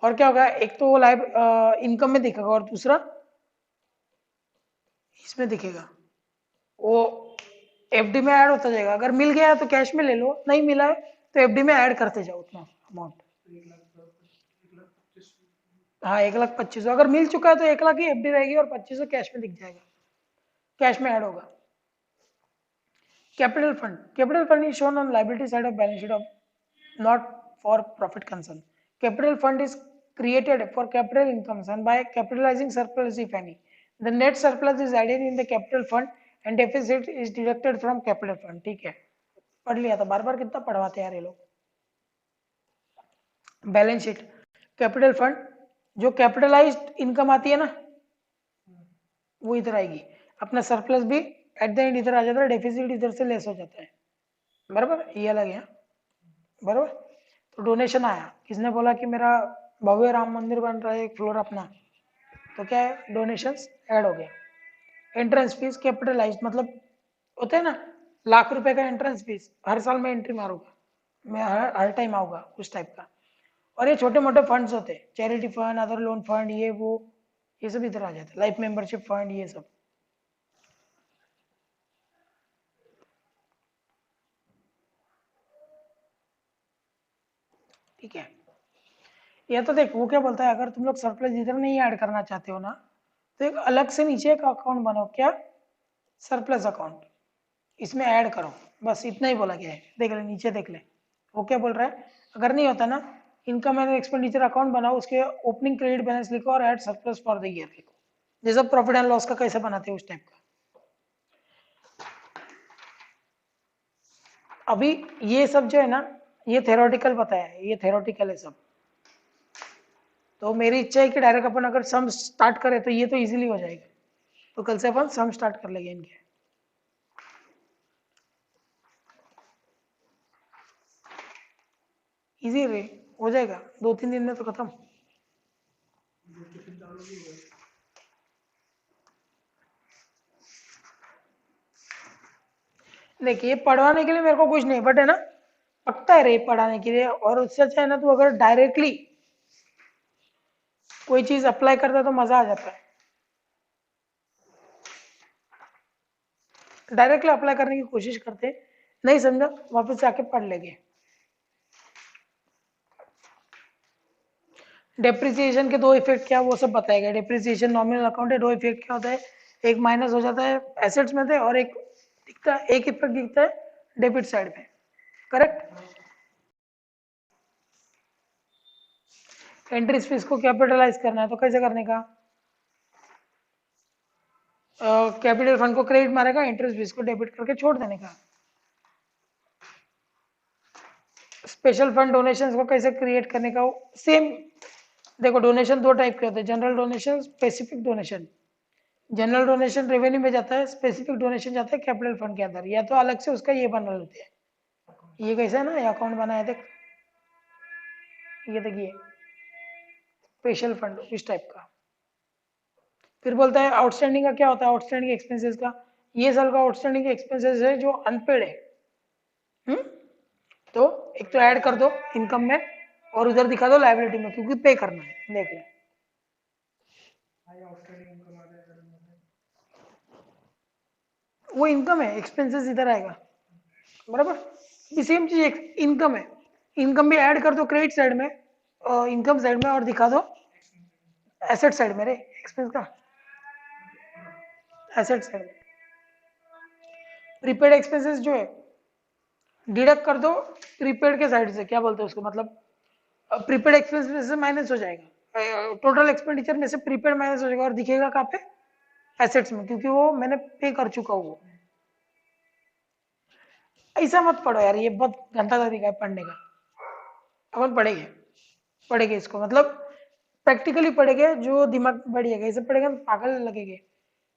और क्या होगा? एक तो लाइव इनकम में दिखेगा, और दूसरा इसमें दिखेगा, वो एफडी में ऐड होता जाएगा। अगर मिल गया तो कैश में ले लो, नहीं मिला है तो एफडी में ऐड करते जाओ उतना अमाउंट। 1,25,000। हाँ, 1,25,000 अगर मिल चुका है तो 1 लाख ही एफडी रहेगी और 2500 कैश में दिख जाएगा, कैश में ऐड होगा। Capital fund is shown on liability side of balance sheet of, not for profit concern. Capital fund is created for capital incomes and by capitalizing surplus if any. The net surplus is added in the capital fund and deficit is deducted from capital fund. ठीक है, पढ़ लिया था, बार बार कितना पढ़वाते यार ये लोग। Balance sheet, capital fund, जो कैपिटलाइज्ड इनकम आती है ना, वो इधर आएगी। अपना सरप्लस भी एट द एंड इधर आ जाता है, डेफिसिट इधर से लेस हो जाता है, बराबर। ये अलग है, बराबर। तो डोनेशन आया, किसने बोला कि मेरा भव्य राम मंदिर बन रहा है एक फ्लोर अपना, तो क्या है? डोनेशंस ऐड हो गया। एंट्रेंस फीस कैपिटलाइज, मतलब होता है ना, लाख रुपए का एंट्रेंस फीस, हर साल मैं एंट्री मारूंगा, मैं हर टाइम आऊंगा, उस टाइप का। और ये छोटे मोटे फंड्स होते हैं, charity fund, other loan fund, ये वो, ये सब इधर आ जाते हैं, लाइफ मेंबरशिप फंड, ये सब। ठीक है, ये तो देख, वो क्या बोलता है, अगर तुम लोग सरप्लस इधर नहीं ऐड करना चाहते हो ना, तो एक अलग से नीचे एक अकाउंट बनाओ, क्या? सरप्लस अकाउंट, इसमें ऐड करो, बस इतना ही बोला गया है। देख ले नीचे, देख ले वो क्या बोल रहा है। अगर नहीं होता ना, इनकम एंड एक्सपेंडिचर अकाउंट बनाओ, उसके ओपनिंग क्रेडिट बैलेंस लिखो और add surplus for the year लिखो, जैसा प्रॉफिट एंड लॉस का कैसे बनाते हैं उस टाइप का। अभी ये सब जो है ना, ये थेरोटिकल बताया है, ये थेरोटिकल है सब। तो मेरी इच्छा है कि डायरेक्ट अपन अगर सम स्टार्ट करें तो ये तो इजीली हो जाएगा, तो कल से अपन सम स्टार्ट कर लेंगे इनके। इजी रे, हो जाएगा 2-3 दिन में तो खत्म। रजिस्ट्रेशन चालू भी हो गया। देखिए पढ़वाने के लिए मेरे को कुछ नहीं, बट है ना पकता है रे पढ़ाने के लिए, और उससे अच्छा है ना तू अगर डायरेक्टली कोई चीज अप्लाई करता है तो मजा आ जाता है। डायरेक्टली अप्लाई करने की कोशिश करते हैं, नहीं समझा वापस जाके पढ़ लेंगे। डेप्रिसिएशन के दो इफेक्ट क्या वो सब बताएगा। डेप्रिसिएशन नॉमिनल अकाउंट है, दो इफेक्ट क्या होता है, एक माइनस हो जाता है एसेट्स में से, और एक दिखता है, एक इफेक्ट दिखता है डेबिट साइड में। करेक्ट। एंट्रीज फीस को कैपिटलाइज करना है तो कैसे करने का, कैपिटल फंड को क्रेडिट मारेगा, इंटरेस्ट फीस को डेबिट करके छोड़ देने का। स्पेशल फंड डोनेशंस को कैसे क्रिएट करने का, सेम। देखो डोनेशन दो टाइप के होते हैं, general donation, specific donation. General donation revenue में जाता है, स्पेसिफिक डोनेशन जाता है कैपिटल फंड के अंदर, या तो अलग से उसका ये बना लेते हैं। ये कैसा है ना, ये अकाउंट बनाया देख, ये देखिए स्पेशल फंड इस टाइप का। फिर बोलता है आउटस्टैंडिंग का क्या होता है, आउटस्टैंडिंग एक्सपेंसेस का, ये साल का आउटस्टैंडिंग एक्सपेंसेस है जो अनपेड है। हम्म तो एक तो ऐड कर दो इनकम में, और उधर दिखा दो लायबिलिटी में, क्योंकि पे करना है। देख ले आउटस्टैंडिंग इनकम आ जाएगा। वो इनकम है, एक्सपेंसेस इधर आएगा बराबर। सेम चीज इनकम है, इनकम भी ऐड कर दो क्रेडिट साइड में, इनकम साइड में, और दिखा दो एसेट साइड में रे, एक्सपेंस का एसेट साइड में। प्रीपेड एक्सपेंसेस जो है डिडक्ट कर दो प्रीपेड के साइड से, क्या बोलते हैं उसको, मतलब प्रीपेड एक्सपेंस में से माइनस हो जाएगा, टोटल एक्सपेंडिचर में से प्रीपेड माइनस हो जाएगा, और दिखेगा कहाँ पे, एसेट्स में, क्योंकि वो मैंने पे कर चुका हूँ। वो ऐसा मत पढ़ो यार, ये बहुत गंदा तरीका है पढ़ने का। अपन पढ़ेंगे, पढ़ेंगे इसको, मतलब प्रैक्टिकली पढ़ेंगे, जो दिमाग में बढ़िएगा, इसे पढ़ेंगे तो पागल लगेंगे।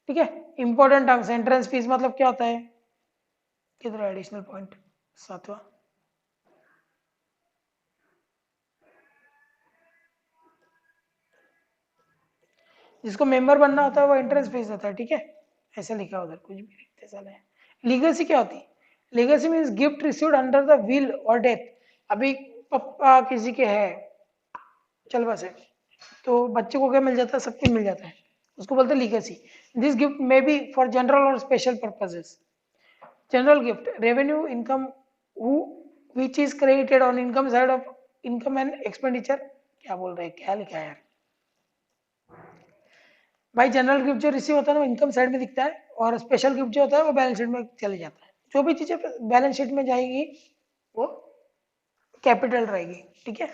ठीक है। इंपॉर्टेंट टर्म्स, एंट्रेंस फीस मतलब क्या होता है, किधर एडिशनल पॉइंट 7वां, जिसको मेंबर बनना होता है वो एंट्रेंस फीस देता है। ठीक है, ऐसे लिखा है उधर, कुछ भी लिखते साले। लीगेसी क्या होती है, legacy means gift received under the will और डेथ। अभी पप्पा किसी के है, चल बस है, तो बच्चे को क्या मिल जाता है, सब कुछ मिल जाता है, उसको बोलते हैं legacy. This gift may be for general और special purposes. General gift revenue income who which is credited on income side of income and expenditure. क्या बोल रहे हैं, क्या लिखा है यार भाई। जनरल गिफ्ट जो रिसीव होता है ना वो इनकम साइड में दिखता है, और स्पेशल गिफ्ट जो होता है वो बैलेंस शीट में चले जाता है। जो भी चीजें बैलेंस शीट में जाएगी वो कैपिटल रहेगी। ठीक है।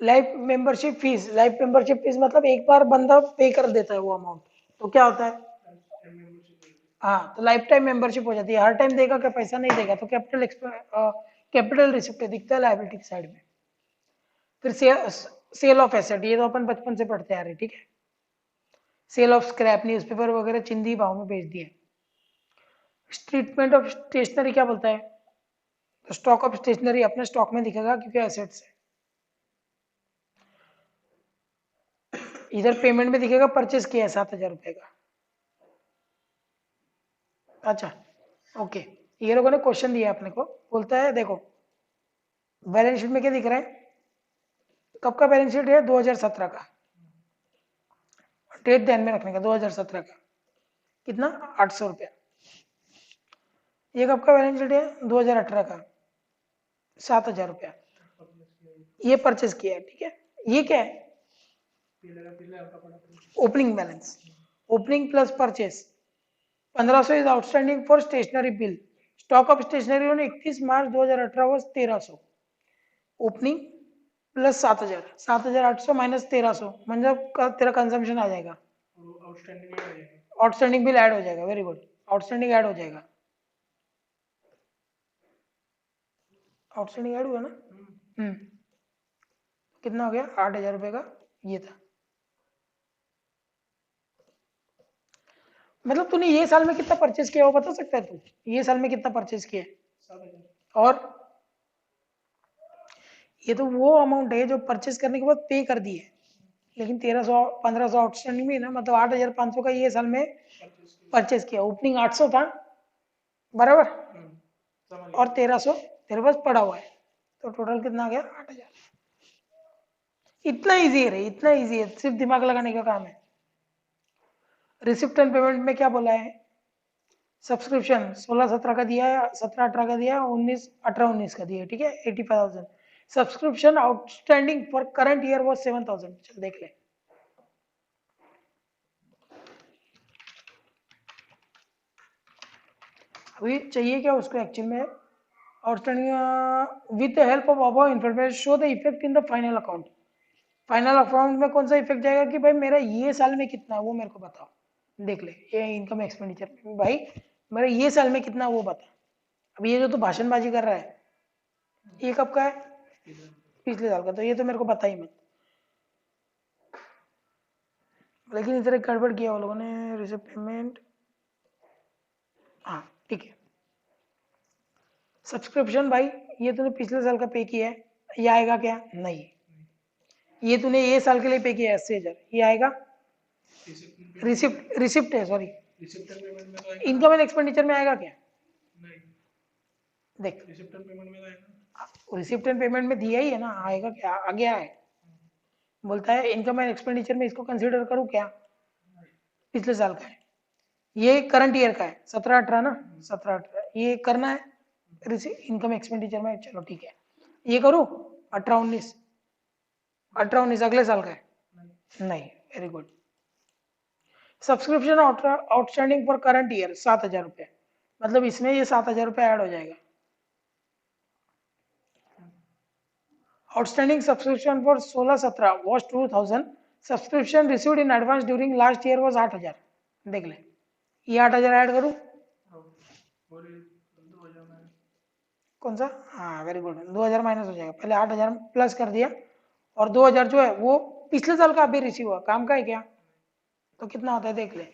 Life membership fees, life membership fees मतलब एक बार बंदा पे कर देता है वो अमाउंट, तो क्या होता है, हाँ, तो लाइफ टाइम मेंबरशिप हो जाती है। हर टाइम देगा क्या, पैसा नहीं देगा तो कैपिटल कैपिटल रिसिप्ट दिखता है लायबिलिटी की साइड में। फिर सेल ऑफ एसेट, ये तो अपन बचपन से पढ़ते आ रहे। ठीक है। सेल ऑफ स्क्रैप, न्यूज़पेपर वगैरह चिंदी भाव में बेच दिए। ट्रीटमेंट ऑफ स्टेशनरी क्या बोलता है, तो स्टॉक ऑफ स्टेशनरी अपने स्टॉक में दिखेगा क्योंकि एसेट्स है। इधर पेमेंट में दिखेगा परचेस किया है 7,000 रुपए का। अच्छा ओके, ये लोगों ने क्वेश्चन दिया अपने को, बोलता है देखो बैलेंस शीट में क्या दिख रहा है, कब का बैलेंस शीट है, 2017 का। डेट ध्यान में रखने का, 2017 का कितना, 800 रुपया। ये कब का बैलेंस शीट है, 2018 का, 7,000 रुपया। ये परचेस किया है। ठीक है। ये क्या है, opening balance, opening plus purchase. 1500 is outstanding for stationery bill. Stock of stationery on 31 March 2018 was 1300। Opening plus 7,000, 7,800 minus 1300, मतलब तेरा कंजम्पशन आ जाएगा, आउटस्टैंडिंग में आ जाएगा। आउटस्टैंडिंग बिल ऐड हो जाएगा, वेरी गुड, आउटस्टैंडिंग ऐड हो जाएगा, आउटस्टैंडिंग ऐड हुआ ना। कितना हो गया, 8,000 रुपये का ये था। मतलब तूने ये साल में कितना परचेज किया वो बता सकता है तू, ये साल में कितना परचेज किया है? 7,000। और ये तो वो अमाउंट है जो परचेज करने के बाद पे कर दी है, लेकिन 1,300 1,500 आउटस्टैंडिंग में है ना, मतलब 8,500 का ये साल में परचेज किया। ओपनिंग 800 था बराबर, और 1,300 तेरे पास पड़ा हुआ है, तो टोटल कितना आ गया, 8,000। इतना इजी है रे, इतना इजी है, सिर्फ दिमाग लगाने का काम है। रिसिप्ट एंड पेमेंट में क्या बोला है, सब्सक्रिप्शन 16-17 का दिया है, 17-18 का दिया है, 18-19 का दिया है, ठीक है, 85,000। Subscription outstanding for current year वो 7,000। चल देख ले, अभी चाहिए क्या उसको एक्चुअल में, outstanding with the help of above information show the effect in the final account. Final account में कौन सा इफेक्ट जाएगा कि भाई मेरा ये साल में कितना है वो मेरे को बताओ। देख ले, ये इनकम एक्सपेंडिचर में भाई मेरा ये साल में कितना वो बता। अब ये जो तू भाषणबाजी कर रहा है ये कब का है, पिछले साल का, तो ये तो मेरे को पता ही मत। लेकिन इधर एक गड़बड़ किया वो लोगों ने, रिसिप्ट पेमेंट, हाँ ठीक है। सब्सक्रिप्शन भाई ये तूने पिछले साल का पे किया है, ये आएगा क्या, नहीं। ये तूने ये साल के लिए पे किया है 80,000, ये आएगा, रिसिप्ट है सॉरी, इनकम एंड एक्सपेंडिचर में आएगा क्या, नहीं, देख रिसिप्ट एंड पेमेंट में आएगा, रिसिप्ट एंड पेमेंट में दिया ही है ना, आएगा क्या, आ गया है। बोलता है इनकम एंड एक्सपेंडिचर में इसको कंसीडर करूं क्या, पिछले साल का है, ये करंट ईयर का है 17-18 ना, 17-18 ये करना है इनकम एक्सपेंडिचर में, चलो ठीक है। ये करूं 18-19, 18-19 अगले साल का है, नहीं, very good. Subscription outstanding for current year 7,000 रुपये, मतलब इसमें ये 7,000 रुपये ऐड हो जाएगा। Outstanding subscription for 16-17 was 2,000, subscription received in advance during last year was 8,000। देख ले, ये 8,000 ऐड करूं, कौन सा, हाँ वेरी गुड, 2,000 माइनस हो जाएगा, पहले 8,000 प्लस कर दिया, और 2,000 जो है वो पिछले साल का अभी रिसीव हुआ, काम का है क्या, तो कितना होता है देख ले,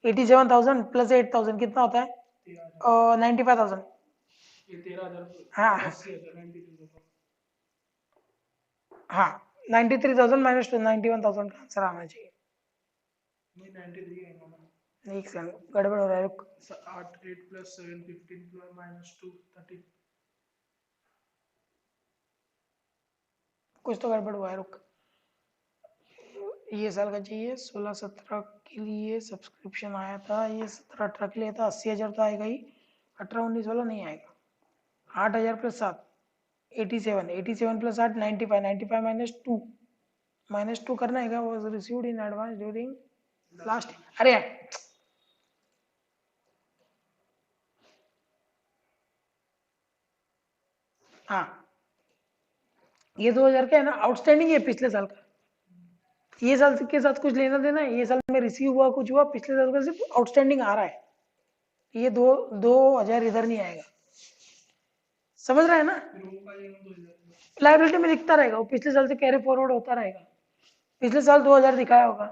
87,000 प्लस 8,000 कितना होता है, 95,000। हाँ हाँ, 93,000 माइनस 91,000 का आंसर आना चाहिए। नहीं 93 है ना, एक सेकंड गड़बड़ हो रहा है, रुक, 8 8 प्लस 7 15 प्लस माइनस 2 30, कुछ तो गड़बड़ हुआ है, रुक, ये साल का चाहिए, 16-17 के लिए सब्सक्रिप्शन आया था, ये 17-18 के लिए था, 80,000 तो आएगा ही, 18-19 वाला नहीं आएगा। 8,000 प्लस 7 87, 87 प्लस 8 95, 95 माइनस टू करना है, was received in advance during last, अरे हाँ, ये 2,000 का है ना, आउटस्टैंडिंग है पिछले साल का, ये साल के साथ कुछ लेना देना है, ये साल में रिसीव हुआ कुछ हुआ, पिछले साल का सिर्फ आउटस्टैंडिंग आ रहा है, ये 2,000 इधर नहीं आएगा, समझ रहा है ना। लाइबिलिटी में दिखता रहेगा, वो पिछले साल से कैरी फॉरवर्ड होता रहेगा, पिछले साल 2,000 दिखाया होगा,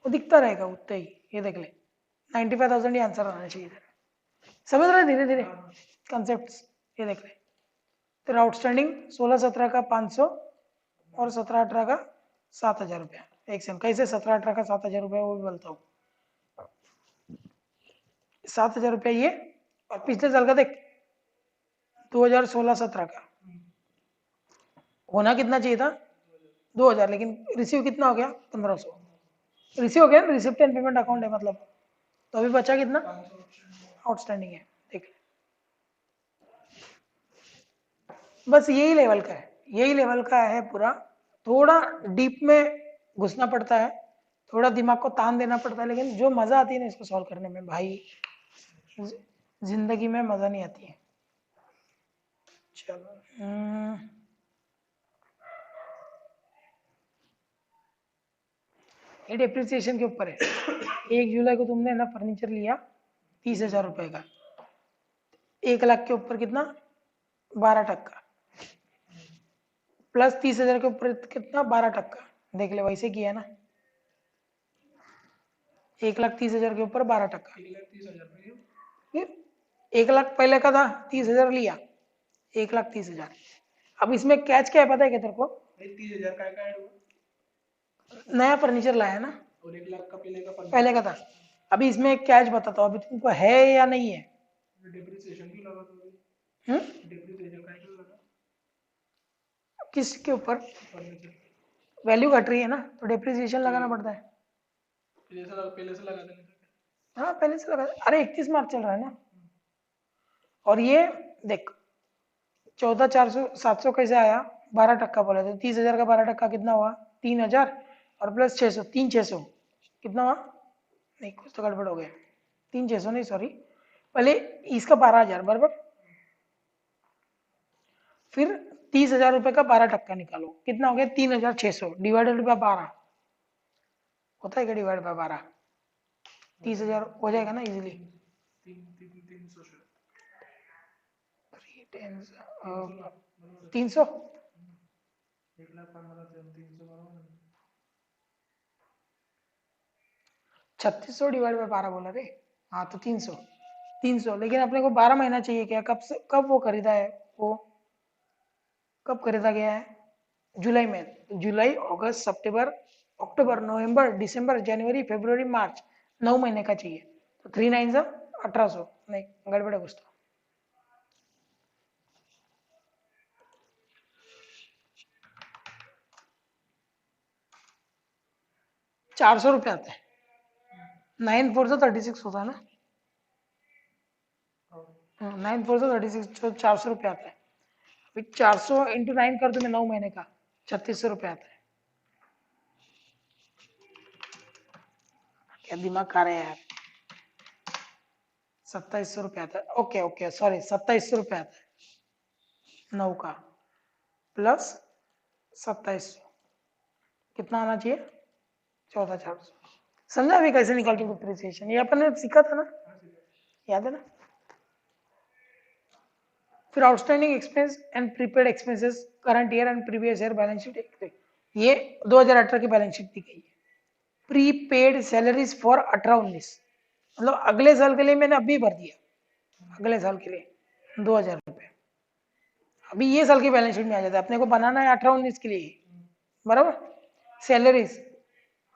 वो दिखता रहेगा उतना ही, ये देख ले, 95,000 ही आंसर आना चाहिए इधर, समझ रहा है धीरे धीरे कंसेप्ट, ये देख ले, तेरा आउटस्टैंडिंग 16-17 का 500 और 17-18 का 7,000 रुपया। एक सेकंड, कैसे 17-18 का 7,000 रुपया वो भी बोलता हूँ, 7,000 रुपया ये, और पिछले साल का देख 2016-17 का होना कितना चाहिए था, 2,000, लेकिन रिसीव कितना हो गया, 1,500 रिसीव हो गया, रिसिप्ट एंड पेमेंट अकाउंट है मतलब, तो अभी बचा कितना, आउटस्टैंडिंग है, देख बस यही लेवल का है, यही लेवल का है पूरा, थोड़ा डीप में घुसना पड़ता है, थोड़ा दिमाग को तान देना पड़ता है, लेकिन जो मजा आती है ना इसको सॉल्व करने में भाई, जिंदगी में मजा नहीं आती है। चलो ये डेप्रिसिएशन के ऊपर है। 1 जुलाई को तुमने ना फर्नीचर लिया 30,000 रुपए का, 1 लाख के ऊपर कितना 12% प्लस 30,000 के ऊपर कितना 12%, देख ले वैसे किया ना, 1,30,000 के ऊपर 12%। 1,30,000 में फिर 1 लाख पहले का था 30,000 लिया, 1,30,000। अब इसमें कैच क्या है पता है क्या तेरे को? 30,000 का ऐड हुआ नया फर्नीचर लाया ना, और 1 लाख का पहले का था। अभी इसमें एक कैच बताता हूँ, अभी तुमको है या नहीं है? डेप्रिसिएशन क्यों लगा तो डेप्रिसिएशन का क्यों लगा किसके ऊपर? फर्नीचर वैल्यू घट रही है ना, तो डेप्रिसिएशन लगाना पड़ता है। पहले से लगा देने का। हाँ पहले से लगा, अरे 31 मार्च चल रहा है ना। और ये देख 14,400 कैसे आया, 12% बोला तो 30,000 का 12% कितना हुआ 3,000 और प्लस 600 3,600 कितना हुआ, नहीं कुछ तो गड़बड़ हो गया, 3,600 नहीं सॉरी, पहले इसका 12,000 बराबर, फिर 30,000 रुपए का 12% निकालो, कितना हो गया 3,600 डिवाइडेड बाय 12 होता है क्या, डिवाइड बाय 12 30,000 हो जाएगा ना इजीली। 300 3600 डिवाइड बाय 12 बोला रे, हाँ तो 300 लेकिन अपने को 12 महीना चाहिए क्या, कब वो खरीदा है, वो कब खरीदा गया है, जुलाई में, तो जुलाई अगस्त सितंबर अक्टूबर नवंबर दिसंबर जनवरी फरवरी मार्च 9 महीने का चाहिए, तो 3 9 1800, नहीं गड़बड़ है कुछ तो। ₹400 आता है, 9 4 36 होता है ना, 9 4 36 तो ₹400 आता है। अभी 400 इंटू 9 कर दो मैं 9 महीने का, ₹3600 आता है। क्या दिमाग खा रहे हैं यार, ₹2700 आता है, ओके ओके सॉरी ₹2700 आता है 9 का प्लस 2700 कितना आना चाहिए 14,400। समझा अभी कैसे निकालते डिप्रिसिएशन, ये अपन ने सीखा था ना, याद है ना। फिर outstanding expense and prepaid expenses current year and previous year balance sheet, ये 2018 की बैलेंस शीट दी गई है। प्रीपेड सैलरीज फॉर 18-19, मतलब अगले साल के लिए मैंने अभी भर दिया, अगले साल के लिए 2,000 रुपये, अभी ये साल की बैलेंस शीट में आ जाता है, अपने को बनाना है 18-19 के लिए बराबर। सैलरीज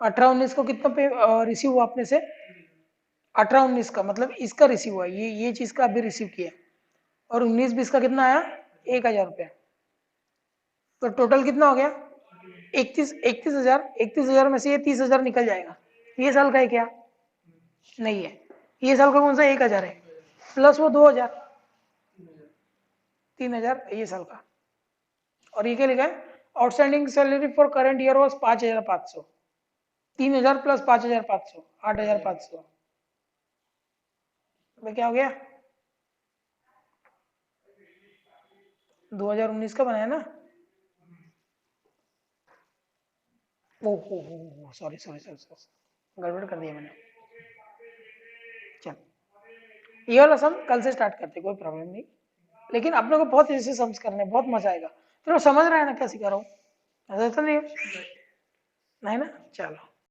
18-19 को कितना पे रिसीव हुआ अपने से, 18-19 का मतलब इसका रिसीव हुआ, ये चीज का अभी रिसीव किया, और 19-20 का कितना आया 1,000 रुपया, तो टोटल कितना हो गया 31,000 में से ये 30,000 निकल जाएगा, ये साल का है क्या, नहीं है, ये साल का कौन सा 1,000 है, प्लस वो 2,000 3,000 ये साल का, और ये क्या लिखा है outstanding salary for current year was 5,500, 3,000 plus 5,500 8,500, क्या हो गया 2019 का बनाया ना, ओ सॉरी गड़बड़ कर दिया मैंने, चल ये वाला सम कल से स्टार्ट करते, कोई प्रॉब्लम नहीं, लेकिन अपने को बहुत ऐसे सम्स करने बहुत मजा आएगा, तो समझ रहा है ना क्या सिखा रहा हूँ, ऐसा तो नहीं है, नहीं ना, चलो।